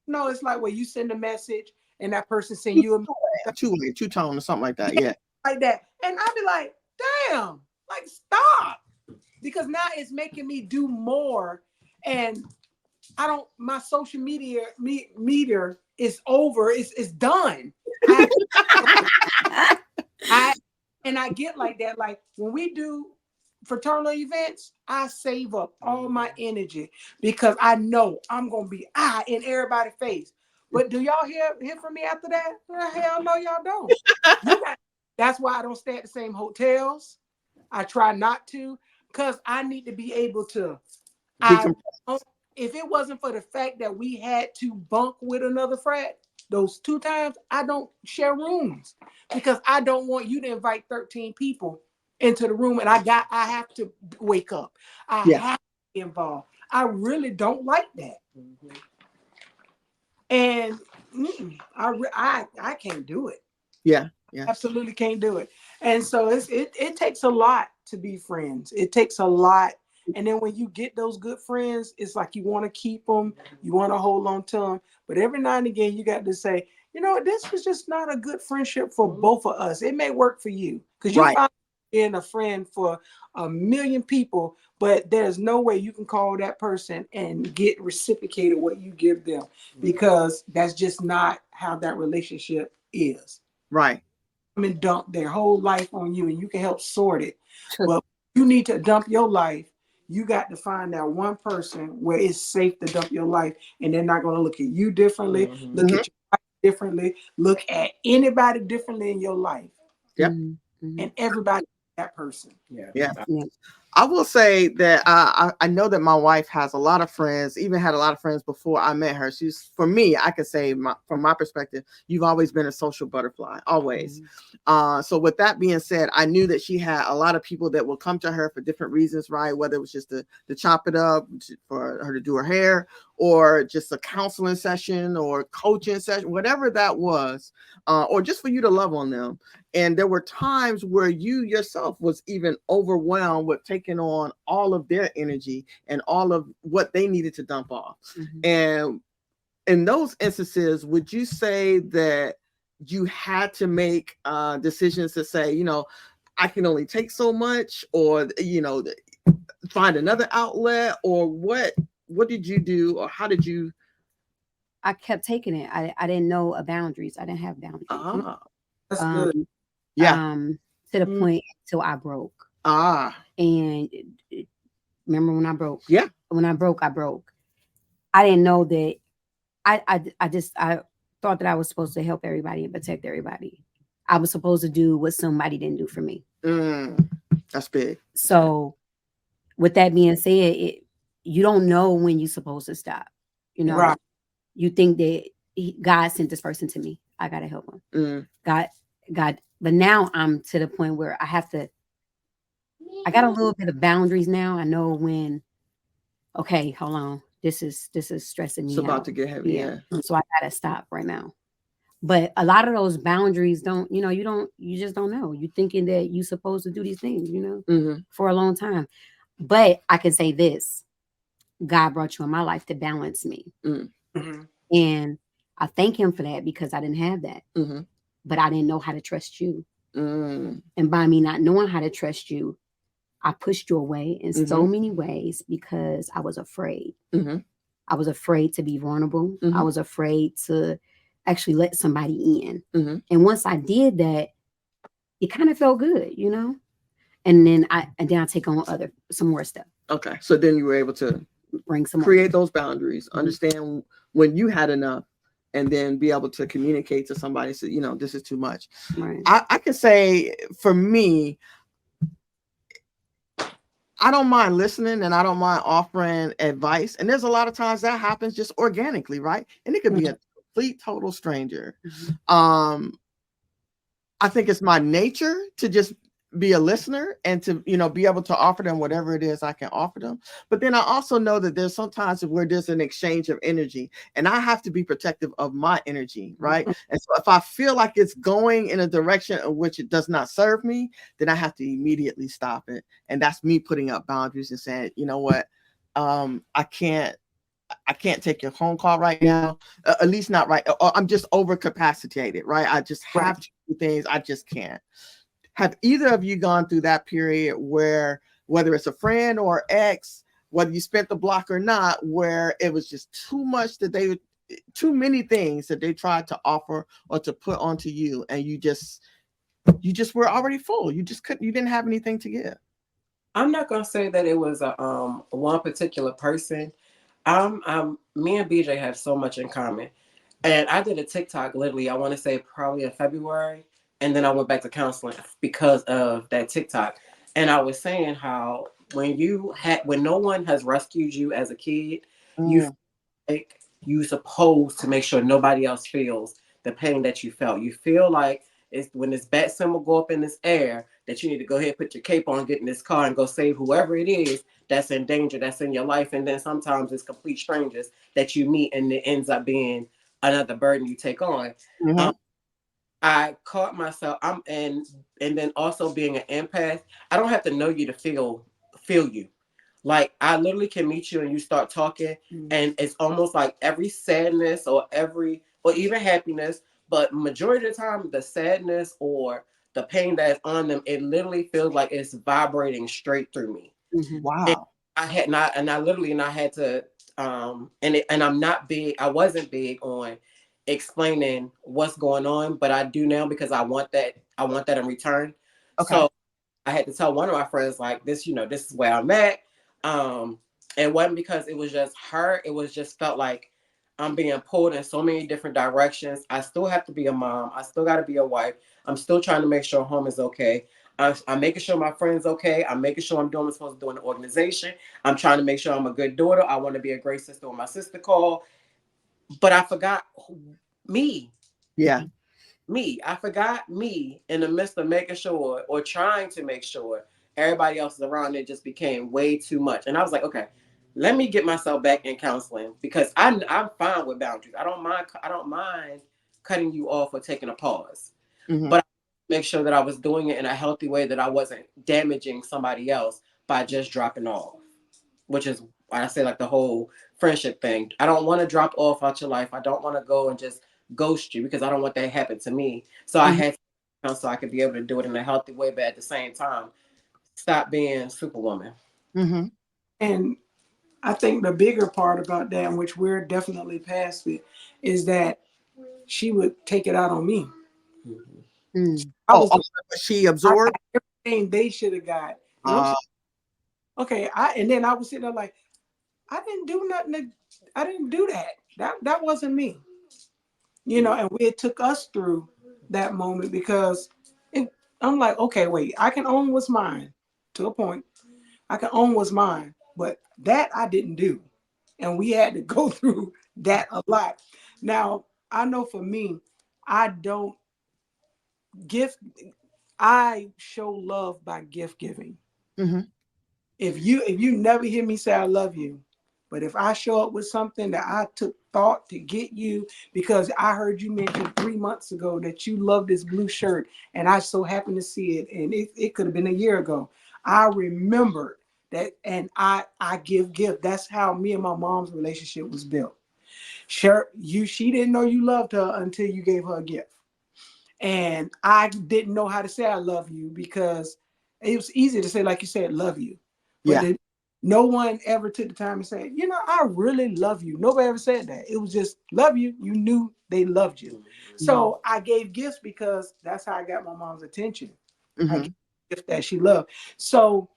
No, it's like where you send a message and that person send you a two-tone or something like that. Yeah, like that. And I'd be like, damn, like stop, because now it's making me do more, and I don't. My social meter is over. It's done. I get like that. Like when we do fraternal events, I save up all my energy because I know I'm gonna be in everybody's face. But do y'all hear from me after that? Hell no, y'all don't. That's why I don't stay at the same hotels. I try not to because I need to be able to. If it wasn't for the fact that we had to bunk with another frat those 2 times, I don't share rooms because I don't want you to invite 13 people into the room and I have to wake up. I have to be involved. I really don't like that. And I can't do it. Yeah. Absolutely can't do it. And so it takes a lot to be friends. It takes a lot. And then when you get those good friends, it's like you want to keep them, you want to hold on to them. But every now and again, you got to say, you know, this was just not a good friendship for both of us. It may work for you because being a friend for a million people, but there's no way you can call that person and get reciprocated what you give them, because that's just not how that relationship is. Right. I mean, dump their whole life on you and you can help sort it. But you need to dump your life. You got to find that one person where it's safe to dump your life, and they're not going to look at you differently, look at your life differently, look at anybody differently in your life. Yep. And everybody, that person. Yeah. I will say that I know that my wife has a lot of friends, even had a lot of friends before I met her. She's, for me, I could say from my perspective, you've always been a social butterfly, always. So with that being said, I knew that she had a lot of people that will come to her for different reasons, right? Whether it was just to chop it up, for her to do her hair, or just a counseling session or coaching session, whatever that was, or just for you to love on them. And there were times where you yourself was even overwhelmed with taking on all of their energy and all of what they needed to dump off. And in those instances, would you say that you had to make decisions to say, you know, I can only take so much, or, you know, find another outlet, or what did you do, or how did you? I kept taking it. I didn't know boundaries. I didn't have boundaries. That's good. Yeah. To the point till I broke. And remember when I broke? Yeah. When I broke, I broke. I didn't know that. I thought that I was supposed to help everybody and protect everybody. I was supposed to do what somebody didn't do for me. That's big. So, with that being said, you don't know when you're supposed to stop. You know, Right. You think that God sent this person to me. I gotta help him. God. But now I'm to the point where I got a little bit of boundaries now. I know when, okay, hold on. This is stressing me out. It's about to get heavy. Yeah. So I gotta stop right now. But a lot of those boundaries you just don't know. You're thinking that you're supposed to do these things, for a long time. But I can say this: God brought you in my life to balance me. And I thank him for that, because I didn't have that. But I didn't know how to trust you. And by me not knowing how to trust you, I pushed you away in so many ways because I was afraid. I was afraid to be vulnerable. I was afraid to actually let somebody in. And once I did that, it kind of felt good, And then I take on some more stuff. Okay. So then you were able to create those boundaries, understand when you had enough, and then be able to communicate to somebody, so, this is too much. Right. I can say for me, I don't mind listening and I don't mind offering advice. And there's a lot of times that happens just organically, right? And it could be a complete total stranger. I think it's my nature to just be a listener and to, be able to offer them whatever it is I can offer them. But then I also know that there's sometimes where there's an exchange of energy, and I have to be protective of my energy, right? And so if I feel like it's going in a direction in which it does not serve me, then I have to immediately stop it. And that's me putting up boundaries and saying, you know what, I can't take your phone call right now, at least not right. Or I'm just overcapacitated, right? I just have to do things. I just can't. Have either of you gone through that period where, whether it's a friend or ex, whether you spent the block or not, where it was just too much too many things that they tried to offer or to put onto you, and you just were already full. You didn't have anything to give. I'm not gonna say that it was a one particular person. Me and BJ have so much in common, and I did a TikTok literally, I want to say probably in February. And then I went back to counseling because of that TikTok. And I was saying how when no one has rescued you as a kid, you feel like you supposed to make sure nobody else feels the pain that you felt. You feel like when this bat symbol go up in this air, that you need to go ahead, put your cape on, get in this car and go save whoever it is that's in danger, that's in your life. And then sometimes it's complete strangers that you meet, and it ends up being another burden you take on. I caught myself. And then also being an empath, I don't have to know you to feel you. Like I literally can meet you and you start talking, and it's almost like every sadness or even happiness, but majority of the time the sadness or the pain that is on them, it literally feels like it's vibrating straight through me. Mhm. And Wow. I had not, and I literally, and I had to, and I'm not big. I wasn't big on explaining what's going on, but I do now because I want that. I want that in return. Okay. So I had to tell one of my friends like this. This is where I'm at. It wasn't because it was just her. It was just felt like I'm being pulled in so many different directions. I still have to be a mom. I still got to be a wife. I'm still trying to make sure home is okay. I'm making sure my friend's okay. I'm making sure I'm doing what I'm supposed to do in the organization. I'm trying to make sure I'm a good daughter. I want to be a great sister when my sister called. But I forgot me. Yeah. I forgot me in the midst of making sure or trying to make sure everybody else is around. It just became way too much. And I was like, okay, let me get myself back in counseling because I'm fine with boundaries. I don't mind cutting you off or taking a pause. Mm-hmm. But I make sure that I was doing it in a healthy way, that I wasn't damaging somebody else by just dropping off, which is why I say like the whole friendship thing. I don't want to drop off out your life. I don't want to go and just ghost you because I don't want that to happen to me. So I Mm-hmm. had to, so I could be able to do it in a healthy way, but at the same time, stop being superwoman. Mm-hmm. And I think the bigger part about that, which we're definitely past it, is that she would take it out on me. Mhm. Mm. I Oh, was oh, the she I absorbed. got everything they should have got. And I'm Uh, okay. And then I was sitting there like, I didn't do nothing. I didn't do that. That wasn't me. And it took us through that moment because I'm like, okay, wait, I can own what's mine to a point. I can own what's mine, but that I didn't do. And we had to go through that a lot. Now, I know for me, I don't gift, I show love by gift giving. mm-hmm. If you never hear me say I love you, but if I show up with something that I took thought to get you, because I heard you mention 3 months ago that you love this blue shirt, and I so happened to see it, and it could have been a year ago. I remembered that, and I give gift. That's how me and my mom's relationship was built. Sure, she didn't know you loved her until you gave her a gift. And I didn't know how to say I love you because it was easy to say, like you said, love you. But Yeah. no one ever took the time to say, I really love you. Nobody ever said that. It was just love you. You knew they loved you. So I gave gifts because that's how I got my mom's attention. I Mm-hmm. gave a gift that she loved. So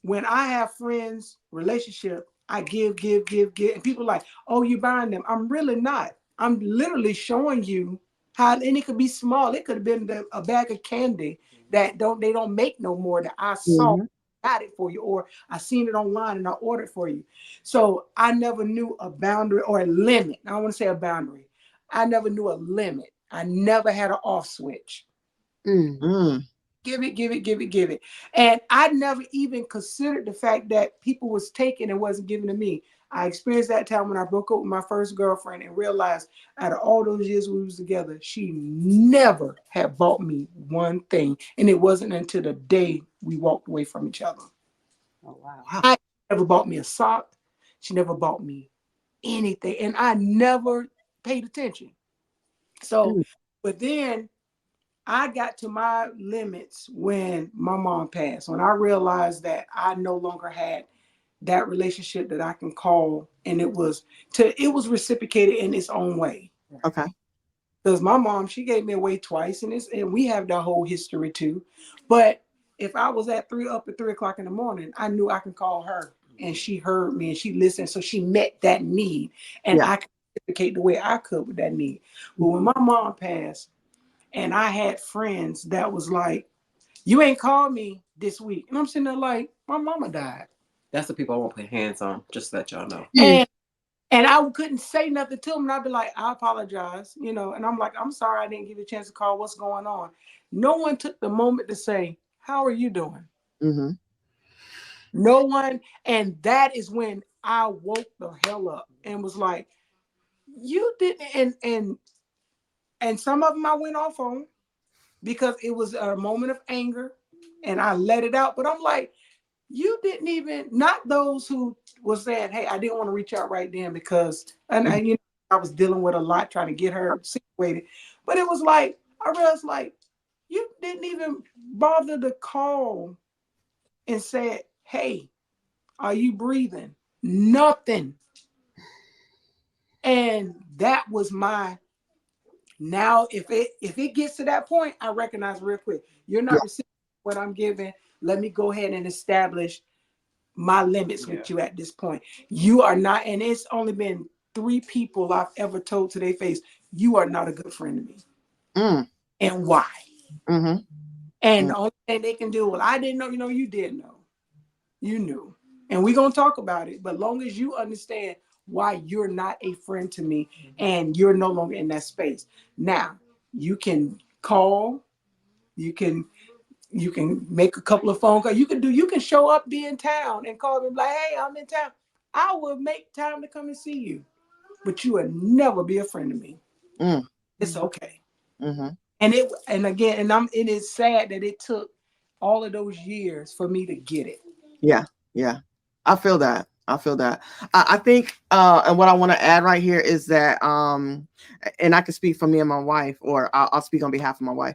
when I have friends, relationship, I give, give, give, give. And people are like, oh, you buying them. I'm really not. I'm literally showing you how, and it could be small. It could have been a bag of candy that they don't make no more that I saw, Mm-hmm. got it for you, or I seen it online and I ordered for you. So I never knew a boundary or a limit. I don't want to say a boundary. I never knew a limit. I never had an off switch. Mm. Mm. Give it, give it, give it, give it. And I never even considered the fact that people was taking and wasn't giving to me. I experienced that time when I broke up with my first girlfriend and realized out of all those years we was together, she never had bought me one thing. And it wasn't until the day we walked away from each other. Oh wow. Wow. I never bought me a sock. She never bought me anything. And I never paid attention. So, Mm. but then I got to my limits when my mom passed, when I realized that I no longer had that relationship that I can call, and it was reciprocated in its own way. Okay. Because my mom, she gave me away twice, and we have that whole history too. But if I was up at 3 o'clock in the morning, I knew I can call her, and she heard me and she listened, so she met that need, and Yeah. I could reciprocate the way I could with that need. But when my mom passed, and I had friends that was like, you ain't called me this week. And I'm sitting there like, my mama died. That's the people I won't put hands on. Just to let y'all know. Yeah. And I couldn't say nothing to them. And I'd be like, I apologize, and I'm like, I'm sorry I didn't give you a chance to call. What's going on? No one took the moment to say, how are you doing? Mm-hmm. No one. And that is when I woke the hell up and was like, you didn't. And some of them I went off on because it was a moment of anger and I let it out. But I'm like, you didn't even, not those who was saying, hey, I didn't want to reach out right then because I was dealing with a lot trying to get her situated. But it was like, I realized like, You didn't even bother to call and say, hey, are you breathing? Nothing. And that was my, now if it gets to that point, I recognize real quick, you're not receiving what I'm giving. Let me go ahead and establish my limits with you at this point. You are not, and it's only been 3 people I've ever told to their face, you are not a good friend to me. And why? And the only thing they can do, well, I didn't know, you did know. You knew. And we're going to talk about it. But long as you understand why you're not a friend to me and you're no longer in that space. Now, you can call, you can make a couple of phone calls. You can show up, be in town and call me like, hey, I'm in town. I will make time to come and see you. But you will never be a friend to me. It's okay. And it is sad that it took all of those years for me to get it. Yeah. I feel that. I think, and what I want to add right here is that, and I can speak for me and my wife, or I'll speak on behalf of my wife.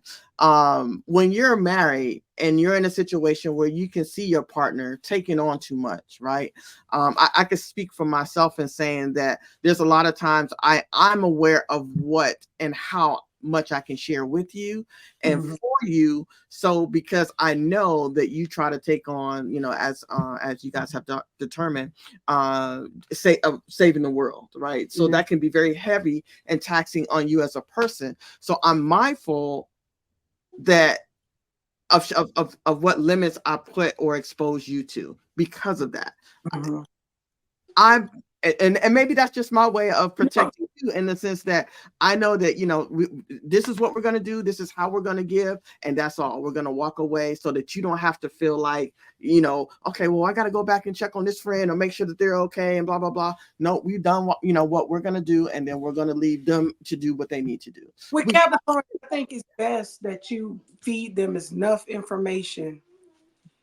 When you're married and you're in a situation where you can see your partner taking on too much, right? I can speak for myself in saying that there's a lot of times I'm aware of what and how much I can share with you and for you. So because I know that you try to take on, as you guys have determined, saving the world, right? So that can be very heavy and taxing on you as a person. So I'm mindful that of what limits I put or expose you to because of that. And maybe that's just my way of protecting you in the sense that I know that, this is what we're going to do. This is how we're going to give. And that's all. We're going to walk away so that you don't have to feel like, okay, well, I got to go back and check on this friend or make sure that they're okay and blah, blah, blah. No, we've done what we're going to do. And then we're going to leave them to do what they need to do. With Capricorn, I think it's best that you feed them enough information,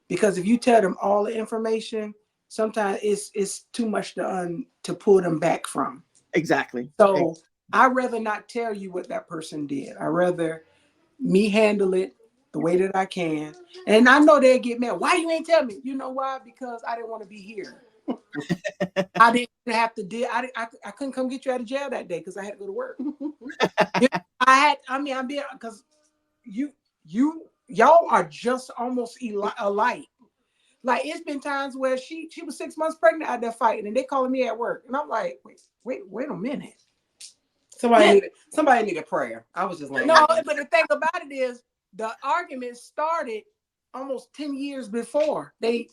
because if you tell them all the information, sometimes it's too much to pull them back from. Exactly. So I'd rather not tell you what that person did. I'd rather me handle it the way that I can. And I know they'll get mad. Why you ain't tell me? You know why? Because I didn't want to be here. I didn't have to deal. I couldn't come get you out of jail that day because I had to go to work. Because y'all are just almost alike. Like, it's been times where she was 6 months pregnant out there fighting, and they calling me at work, and I'm like, wait a minute. Somebody needed prayer. I was just like, no. But the thing about it is, the argument started almost 10 years before they.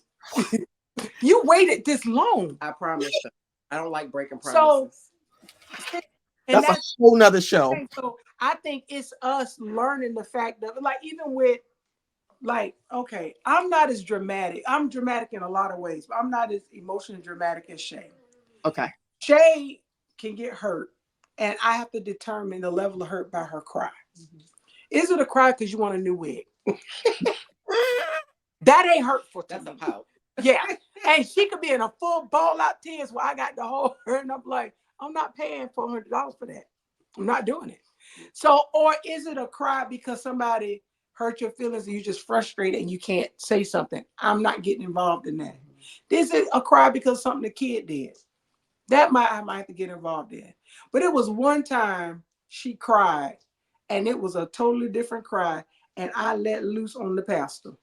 You waited this long. I promise. I don't like breaking promises. That's a whole nother show. So I think it's us learning the fact that, like, even with, like, okay, I'm not as dramatic. I'm dramatic in a lot of ways, but I'm not as emotionally dramatic as Shay. Okay. Shay can get hurt, and I have to determine the level of hurt by her cry. Is it a cry because you want a new wig? That ain't hurtful. That's a pout. Yeah. And she could be in a full ball out tears where I got the whole hurt, and I'm like, I'm not paying $400 for that. I'm not doing it. So, or is it a cry because somebody hurt your feelings and you're just frustrated and you can't say something? I'm not getting involved in that. Is it a cry because something the kid did? I might have to get involved in. But it was one time she cried, and it was a totally different cry, and I let loose on the pastor.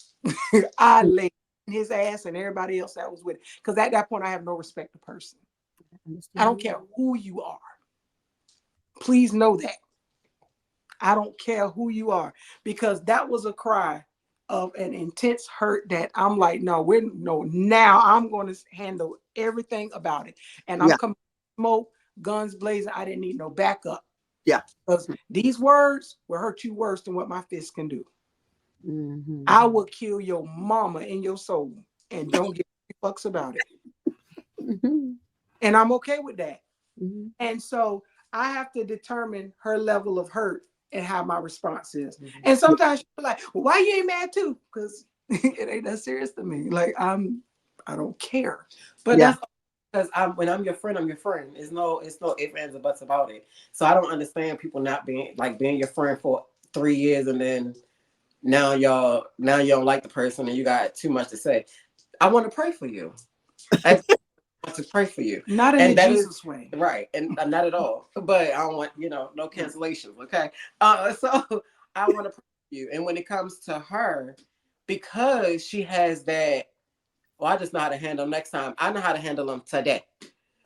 I laid his ass and everybody else that was with it. Because at that point, I have no respect to person. I don't care who you are. Please know that. I don't care who you are, because that was a cry of an intense hurt that I'm like, now I'm going to handle everything about it. And I'm coming smoke, guns blazing. I didn't need no backup. Yeah. Because these words will hurt you worse than what my fists can do. I will kill your mama in your soul and don't give fucks about it. And I'm okay with that. And so I have to determine her level of hurt and how my response is. And sometimes she's like, well, why you ain't mad too? Because it ain't that serious to me. Like, I don't care. But that's because when I'm your friend, I'm your friend. It's no ifs, ands, or buts about it. So I don't understand people not being your friend for 3 years and then now you don't like the person and you got too much to say. I want to pray for you. I want to pray for you. Not in And the that Jesus is way. right. And not at all. But I don't want, no cancellations. Okay. So I want to pray for you. And when it comes to her, because she has that, well, I just know how to handle them next time. I know how to handle them today.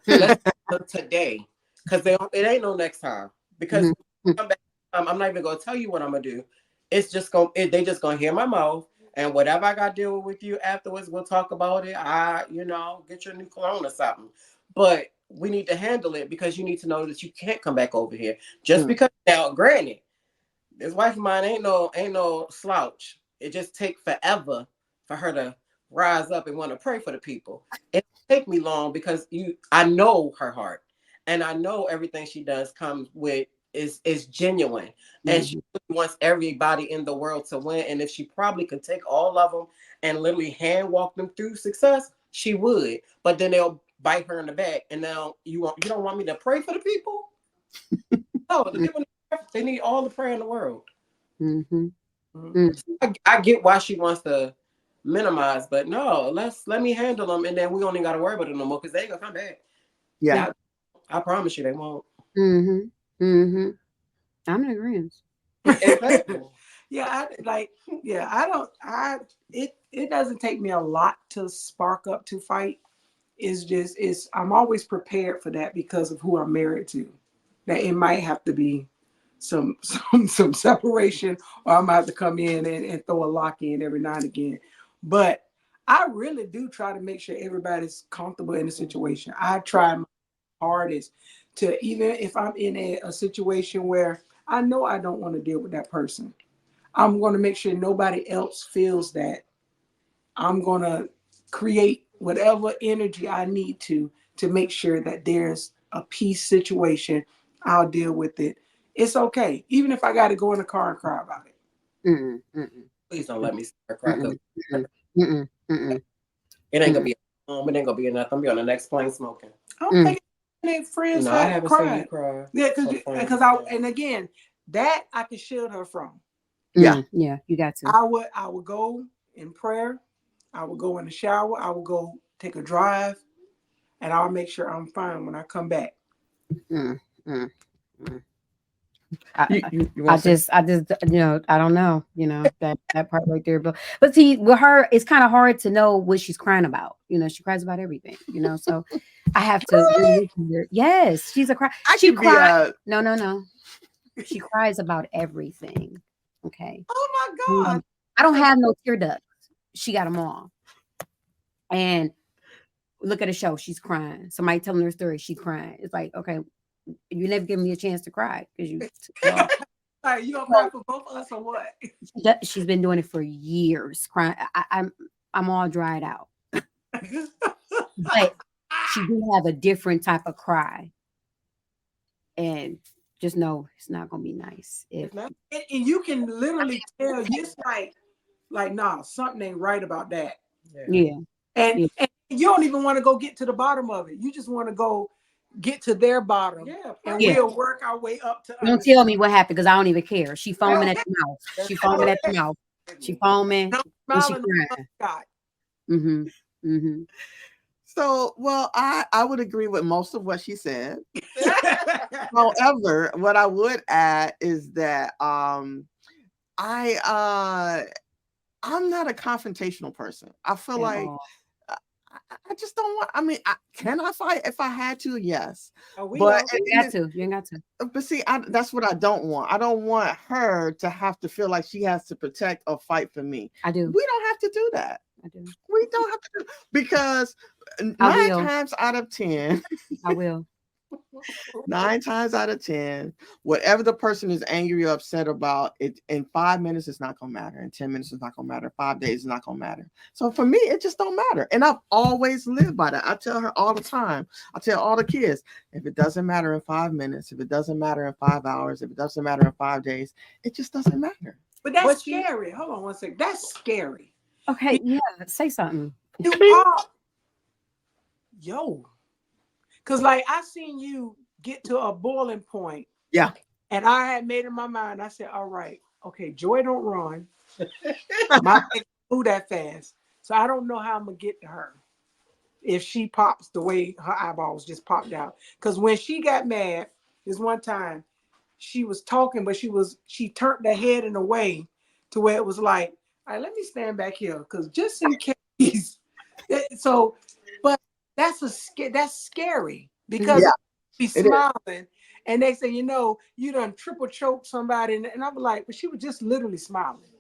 Let's do them today. Because it ain't no next time. Because when I come back, I'm not even gonna tell you what I'm gonna do. It's just they just gonna hear my mouth, and whatever I gotta deal with you afterwards, we'll talk about it. Get your new cologne or something. But we need to handle it because you need to know that you can't come back over here. Just because now, granted, this wife of mine ain't no slouch. It just take forever for her to rise up and want to pray for the people. It take me long because I know her heart, and I know everything she does comes with is genuine, and she wants everybody in the world to win. And if she probably could take all of them and literally hand walk them through success, she would. But then they'll bite her in the back, and now you don't want me to pray for the people? No, the people they need all the prayer in the world. I get why she wants to minimize, but no, let me handle them, and then we don't even got to worry about it no more because they ain't gonna come back. Yeah, Now, I promise you, they won't. I'm in agreement. Yeah, it doesn't take me a lot to spark up to fight. I'm always prepared for that because of who I'm married to. That it might have to be some separation, or I might have to come in and throw a lock in every now and again. But I really do try to make sure everybody's comfortable in the situation. I try my hardest to, even if I'm in a situation where I know I don't want to deal with that person, I'm going to make sure nobody else feels that. I'm going to create whatever energy I need to make sure that there's a peace situation. I'll deal with it. It's okay. Even if I got to go in the car and cry about it. Please don't let me start crying. It ain't gonna be it ain't gonna be enough. I'm gonna be on the next plane smoking. I don't think any friends I haven't seen you cry. Yeah, because and again, that I can shield her from. Yeah, you got to. I would go in prayer. I would go in the shower. I would go take a drive, and I'll make sure I'm fine when I come back. I just, I don't know, that part right there. But see, with her, it's kind of hard to know what she's crying about. She cries about everything, so I have to. Really? Yes, she's a cry. She cries. No. She cries about everything. Okay. Oh my God. I don't have no tear ducts. She got them all. And look at the show. She's crying. Somebody telling her story. She's crying. It's like, okay, you never give me a chance to cry because you. Like, you gonna cry for both of us or what? She's been doing it for years. Crying. I'm all dried out. But she do have a different type of cry. And just know it's not gonna be nice. And you can literally tell, just like, nah, something ain't right about that. Yeah. And you don't even want to go get to the bottom of it. You just want to go get to their bottom. Yeah. And we'll work our way up to. Don't tell me what happened because I don't even care. She foaming at the mouth. She foaming at the mouth. She foaming. And she crying. So, well, I would agree with most of what she said. However, what I would add is that I'm not a confrontational person. I feel like I just don't want. I mean, can I fight if I had to? Yes, but you got to. You ain't got to. But see, that's what I don't want. I don't want her to have to feel like she has to protect or fight for me. I do. We don't have to do that. I do. We don't have to do, because 9 times out of 10, I will. 9 times out of 10, whatever the person is angry or upset about, it in 5 minutes it's not gonna matter. In 10 minutes it's not gonna matter. 5 days is not gonna matter. So for me, it just don't matter. And I've always lived by that. I tell her all the time. I tell all the kids, if it doesn't matter in 5 minutes, if it doesn't matter in 5 hours, if it doesn't matter in 5 days, it just doesn't matter. But that's scary. Hold on one second. That's scary. Okay, yeah, say something. Because like I seen you get to a boiling point. Yeah. And I had made in my mind, I said, all right, okay, Joy don't run. My ex moved that fast. So I don't know how I'm gonna get to her if she pops the way her eyeballs just popped out. Because when she got mad, this one time she was talking, but she turned her head in a way to where it was like, all right, let me stand back here, because just in case. So, but that's scary because Mhm. Yeah, be it is. smiling and they say, you done triple choke somebody, and I'm like, but she was just literally smiling.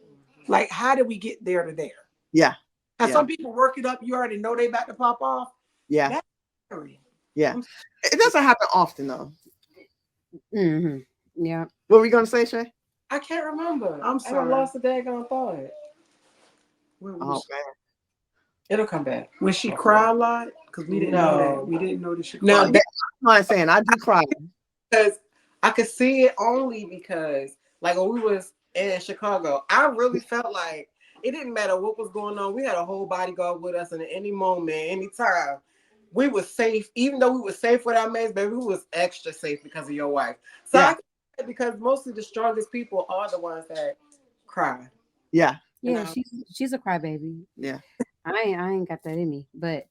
Like, how did we get there to there? Yeah, And yeah, some people work it up, you already know they about to pop off. yeah, That's scary. yeah. It doesn't happen often though. Yeah. What were you gonna say, Shay? I can't remember. I'm I sorry. lost the daggone thought. When, Oh man. It'll come back. when she cried a lot, because we didn't know No. that. We didn't know that she Now, cried. Yeah, I'm not saying I do cry. because I could see it only because, like, when we was in Chicago, I really felt like it didn't matter what was going on. We had a whole bodyguard with us, and at any moment, anytime, we was safe. Even though we were safe with our mates, baby, we was extra safe because of your wife. So Yeah. I could see it because mostly the strongest people are the ones that cry. Yeah, You Yeah, know? she's a crybaby. yeah. I ain't got that in me. But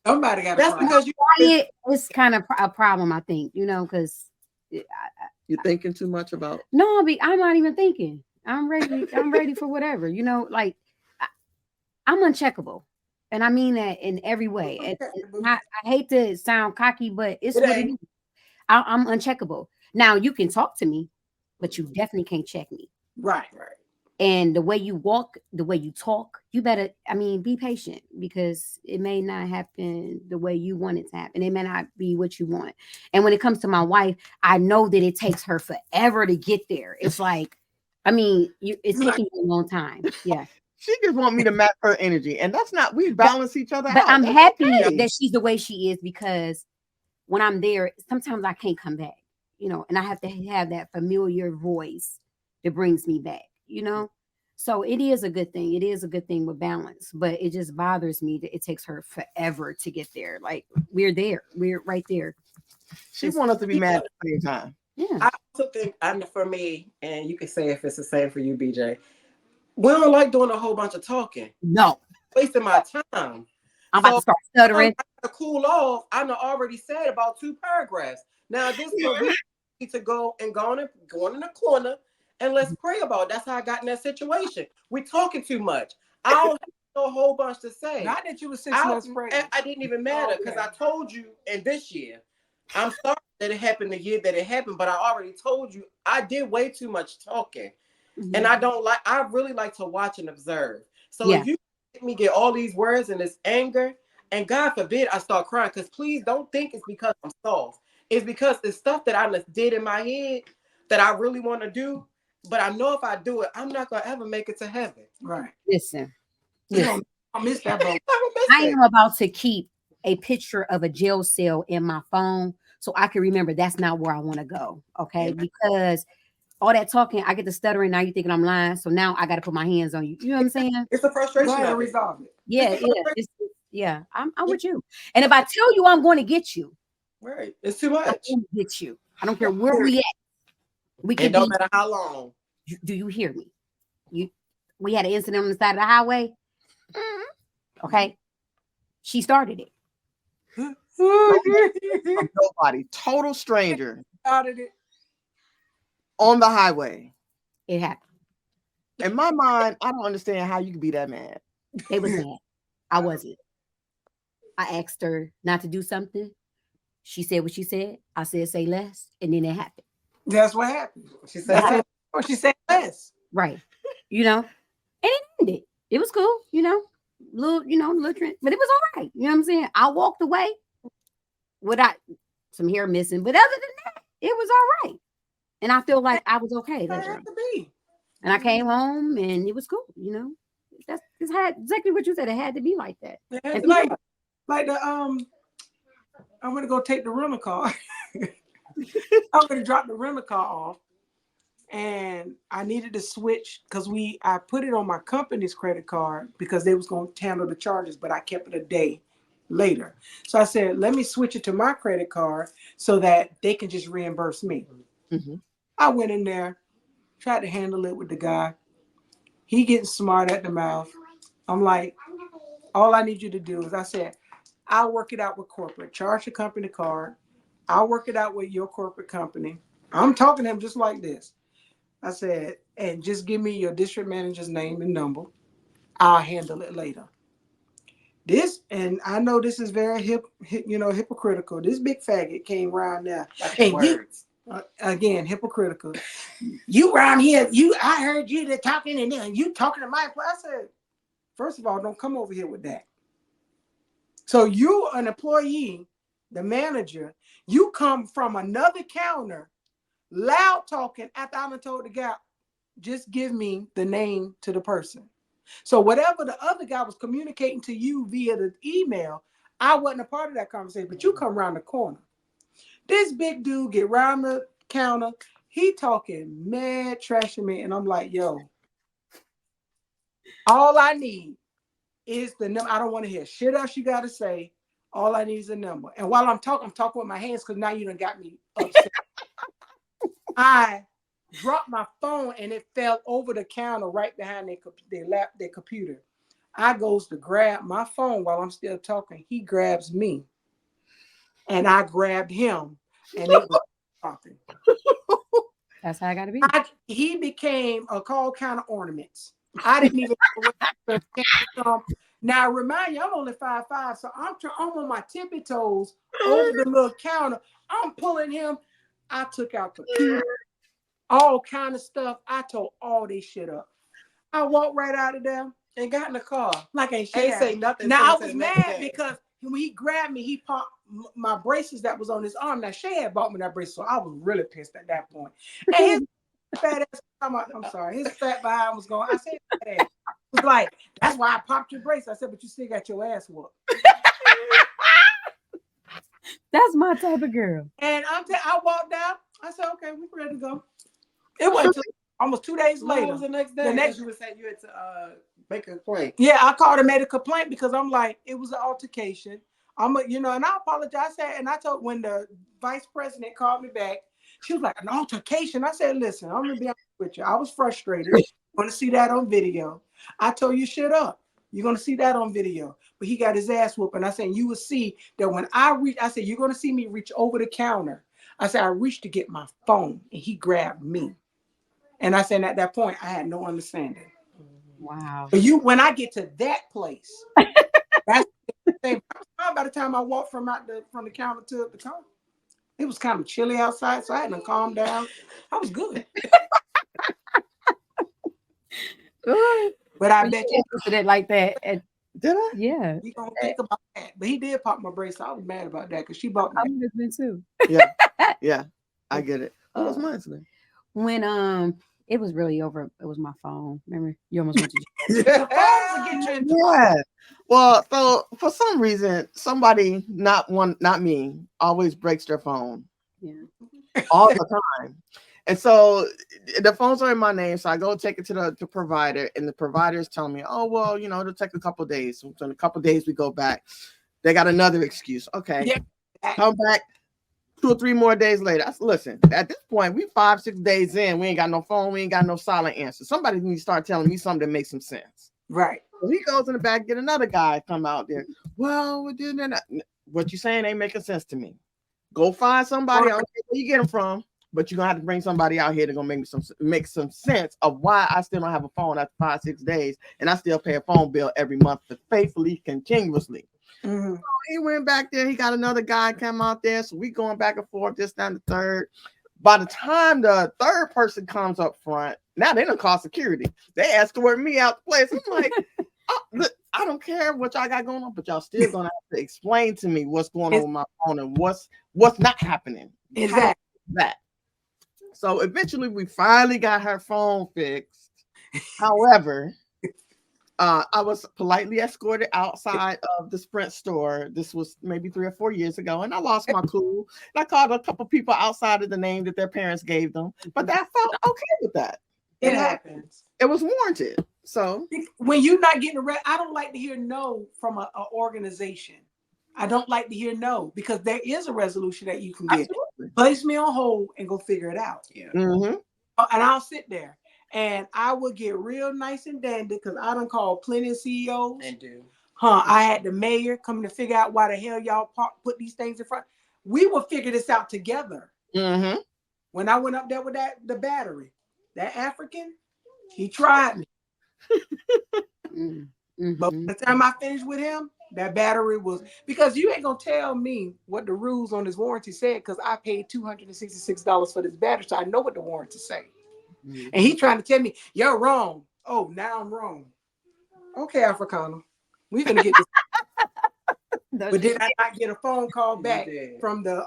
Somebody got to That's cry. because you. quiet is kind of a problem, I think, because You're thinking too much about. no, I'm not even thinking. I'm ready. I'm ready for whatever. Like I, I'm uncheckable, and I mean that in every way. And I hate to sound cocky, but it's It what it ain't. is. I'm uncheckable. Now you can talk to me, but you definitely can't check me. Right. And the way you walk, the way you talk, you better, be patient, because it may not happen the way you want it to happen. It may not be what you want. And when it comes to my wife, I know that it takes her forever to get there. It's like, it's taking you a long time. Yeah. She just want me to match her energy, and that's not. We balance each other But out. I'm That's happy okay. that she's the way she is, because when I'm there, sometimes I can't come back, and I have to have that familiar voice that brings me back. So it is a good thing. It is a good thing with balance, but it just bothers me that it takes her forever to get there. Like, we're there. We're right there. She want us to be mad at the same time. Yeah. I also think, for me, and you can say if it's the same for you, BJ, we don't like doing a whole bunch of talking, No. wasting my time. I'm about to start stuttering. I gotta cool off. I know already said about 2 paragraphs. Now this one we need to go in the corner and let's pray about it. That's how I got in that situation. We talking too much. I don't have a whole bunch to say. Not that you were 6 months pregnant. I didn't even matter because I told you in this year. I'm sorry that it happened the year that it happened, but I already told you I did way too much talking. And I really like to watch and observe. So if you let me get all these words and this anger, and God forbid I start crying, because please don't think it's because I'm soft. It's because it's stuff that I did in my head that I really want to do. But I know if I do it, I'm not going to ever make it to heaven. Right. Listen. I missed that boat. I am about to keep a picture of a jail cell in my phone so I can remember that's not where I want to go. Okay. Because all that talking, I get the stuttering. Now you thinking I'm lying. So now I got to put my hands on you. You know what I'm saying? It's the frustration. Go ahead and resolve it. Yeah. I'm with you. And if I tell you I'm going to get you, right, it's too much. I'm going to get you. I don't care where we at. We can. It don't matter how long. Do you hear me? We had an incident on the side of the highway. Okay, she started it. Nobody, total stranger Started it. on the highway. It happened. In my mind, I don't understand how you could be that mad. They was mad. I wasn't. I asked her not to do something. She said what she said. I said say less, and then it happened. That's what happened. She said, she said less. Right. And it ended. It was cool. Little but it was all right. You know what I'm saying? I walked away without some hair missing, but other than that, it was all right. And I feel like I was okay that day. And I came home and it was cool. That's exactly what you said. It had to be like that. And like the I'm gonna go take the rental car. I'm gonna drop the rental car off, and I needed to switch because I put it on my company's credit card because they was gonna handle the charges, but I kept it a day later. So I said, let me switch it to my credit card so that they can just reimburse me. I went in there, tried to handle it with the guy. He getting smart at the mouth. I'm like, all I need you to do is, I said, I'll work it out with corporate. Charge the company card. I'll work it out with your corporate company. I'm talking to him just like this. I said, and just give me your district manager's name and number. I'll handle it later. This, and I know this is very hypocritical. This big faggot came around there. And you, again, hypocritical. You around here, I heard you there talking, and then you talking to my employee. I said, first of all, don't come over here with that. So you, an employee, the manager, you come from another counter, loud talking after I done told the guy, just give me the name to the person. So whatever the other guy was communicating to you via the email, I wasn't a part of that conversation, but you come around the corner. This big dude get around the counter, he talking mad trash to me, and I'm like, yo, all I need is the number. I don't want to hear shit else you got to say. All I need is a number. And while I'm talking with my hands, because now you done got me upset. I dropped my phone and it fell over the counter right behind their computer. I goes to grab my phone while I'm still talking. He grabs me. And I grabbed him. And it was talking. That's how I gotta be. He became a call counter ornaments. I didn't even know where it came from. Now, remind you, I'm only 5'5", so I'm on my tippy toes over the little counter. I'm pulling him. I took out computer, all kind of stuff. I tore all this shit up. I walked right out of there and got in the car. Like ain't say nothing. Now, I was mad because when he grabbed me, he popped my braces that was on his arm. Now, Shay had bought me that bracelet, so I was really pissed at that point. And his fat ass, I'm sorry, his fat behind was going, I said, hey. He was like, that's why I popped your brace. I said, but you still got your ass whooped. That's my type of girl. And I walked out. I said, okay, we're ready to go. It went to almost 2 days later. Was the next day? You were saying you had to make a complaint. Yeah, I called and made a complaint because I'm like, it was an altercation. And I apologize. And I told, when the vice president called me back, she was like, an altercation. I said, listen, I'm gonna be honest with you. I was frustrated. You're gonna see that on video. I told you, shut up. You're gonna see that on video. But he got his ass whooped. And I said, you will see that when I reach, I said, you're gonna see me reach over the counter. I said, I reached to get my phone and he grabbed me. And I said, at that point, I had no understanding. Wow. But when I get to that place, that's the same. By the time I walked from the counter to the car, it was kind of chilly outside, so I had to calm down. I was good. Good. But I bet you did it like that. Did I? Yeah. You gonna think about that. But he did pop my brace. I was mad about that because she bought me. I would have been too. Yeah. I get it. What was mine today? When it was really over. It was my phone. Remember, you almost went to The phones will get you into Yeah. Well, so for some reason, somebody, not me, always breaks their phone. Yeah. All the time. And so the phones are in my name. So I go take it to the provider, and the provider is telling me, oh, well, it'll take a couple of days. So in a couple of days, we go back. They got another excuse. Okay. Yeah. Come back 2 or 3 more days later. I said, listen, at this point, we 5-6 days in. We ain't got no phone. We ain't got no silent answer. Somebody needs to start telling me something that makes some sense. Right. So he goes in the back, get another guy come out there. Well, what you saying ain't making sense to me. Go find somebody. I don't care where you get them from, but you're gonna have to bring somebody out here that's gonna make some sense of why I still don't have a phone after 5-6 days, and I still pay a phone bill every month, but faithfully, continuously. Mm-hmm. So he went back there. He got another guy come out there. So we going back and forth, this, down the third. By the time the third person comes up front, now they don't call security. They escort me out the place. I'm like, look, I don't care what y'all got going on, but y'all still gonna have to explain to me what's going on with my phone and what's not happening. Exactly. That. So eventually we finally got her phone fixed. However, I was politely escorted outside of the Sprint store. This was maybe 3 or 4 years ago, and I lost my cool. And I called a couple people outside of the name that their parents gave them, but I felt okay with that. It happens. It was warranted. So when you're not getting arrested, I don't like to hear no from an organization. I don't like to hear no, because there is a resolution that you can get. Absolutely. Place me on hold and go figure it out. Yeah. Mm-hmm. And I'll sit there. And I would get real nice and dandy because I done called plenty of CEOs. And do. I had the mayor coming to figure out why the hell y'all put these things in front. We will figure this out together. Mm-hmm. When I went up there with the battery, that African, he tried me. Mm-hmm. But by the time I finished with him, that battery was, because you ain't gonna tell me what the rules on his warranty said, because I paid $266 for this battery, so I know what the warranty say. Mm-hmm. And he trying to tell me you're wrong. Oh, now I'm wrong. Okay, Africana, we gonna get this. But did I not get a phone call back from the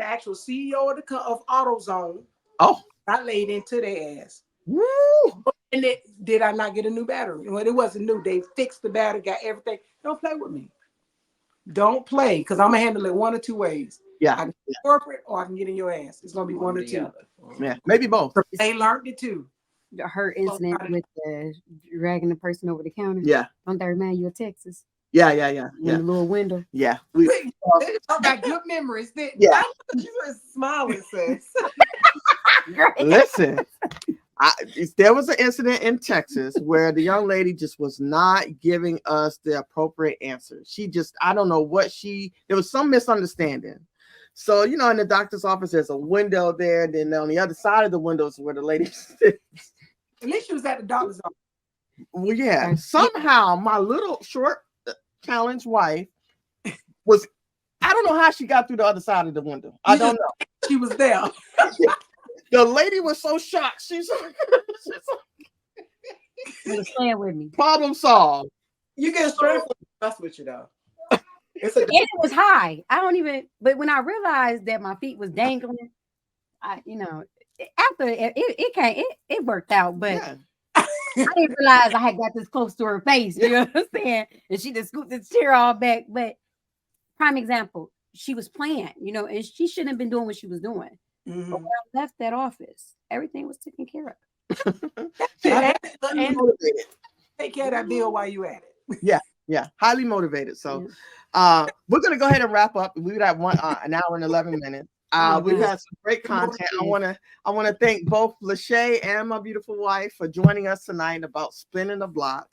actual CEO of AutoZone? Oh, I laid into their ass. woo! And did I not get a new battery? Well, it wasn't new. They fixed the battery, got everything. Don't play with me. Don't play, because I'm gonna handle it one or two ways. Yeah. I can get corporate or I can get in your ass. It's gonna be one or two. Yeah, maybe both. They learned it too. Her incident with dragging the person over the counter. Yeah. Don't that remind you of Texas? Yeah. In the little window. Yeah. I got good memories. Yeah. You were smiling, sis. Listen, there was an incident in Texas where the young lady just was not giving us the appropriate answer. She just, I don't know what there was some misunderstanding. So, in the doctor's office, there's a window there. Then on the other side of the window is where the lady sits. At least she was at the doctor's office. Well, yeah. Somehow my little short challenged wife was, I don't know how she got through the other side of the window. I don't know. She was there. The lady was so shocked. She's Stand with me. problem solved. You get straight for mess with you though. And it was high. But when I realized that my feet was dangling, after it worked out, but Yeah. I didn't realize I had got this close to her face. You know what I'm saying? And she just scooped this chair all back. But prime example, she was playing, and she shouldn't have been doing what she was doing. Mm-hmm. But when I left that office, everything was taken care of. And Motivated. take care of that bill while you at it. Yeah, highly motivated. So we're gonna go ahead and wrap up. We got an hour and 11 minutes. We've had some great content. I want to thank both Lachey and my beautiful wife for joining us tonight about spinning the block.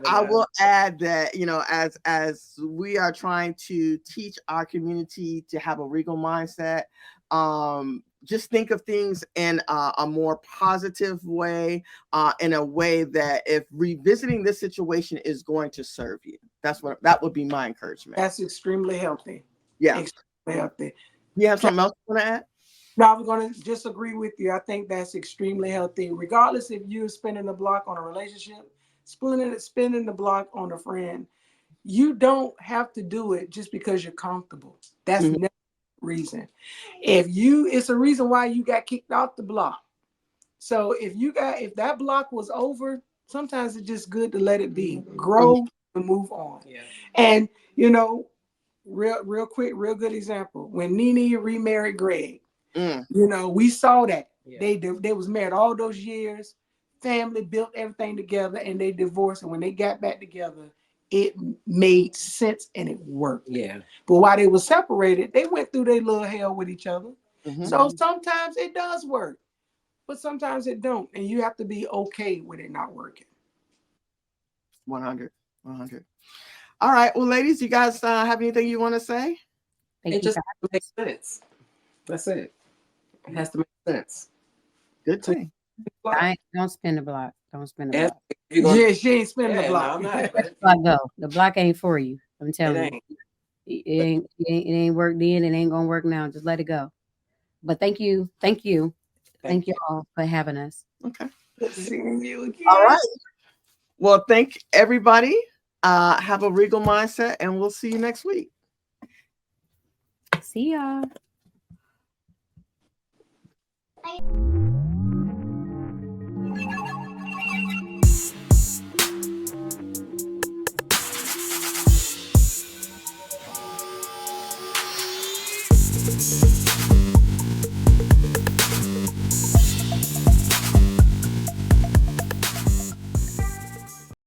I will add that, as we are trying to teach our community to have a regal mindset, just think of things in a more positive way, in a way that if revisiting this situation is going to serve you, that would be my encouragement. That's extremely healthy. Yeah. Extremely healthy. You have something else you want to add? No, I was going to just agree with you. I think that's extremely healthy. Regardless if you're spinning the block on a relationship, spinning the block on a friend, you don't have to do it just because you're comfortable. That's never a reason. It's a reason why you got kicked off the block. So if that block was over, sometimes it's just good to let it be, grow and move on. Yeah. And real quick, real good example. When Nene remarried Greg, we saw that. Yeah. They was married all those years, family built everything together, and they divorced. And when they got back together, it made sense and it worked. Yeah. But while they were separated, they went through their little hell with each other. Mm-hmm. So sometimes it does work, but sometimes it don't. And you have to be okay with it not working. 100. All right. Well, ladies, you guys have anything you want to say? It just makes sense. That's it. It has to make sense. Good thing. Don't spin the block. Don't spin the block. Yeah, she ain't spinning the block. No, I'm not. The block ain't for you. I'm telling you. It ain't worked then. It ain't gonna work now. Just let it go. But thank you all for having us. Okay. Seeing you again. All right. Well, thank everybody. Have a regal mindset, and we'll see you next week. See y'all.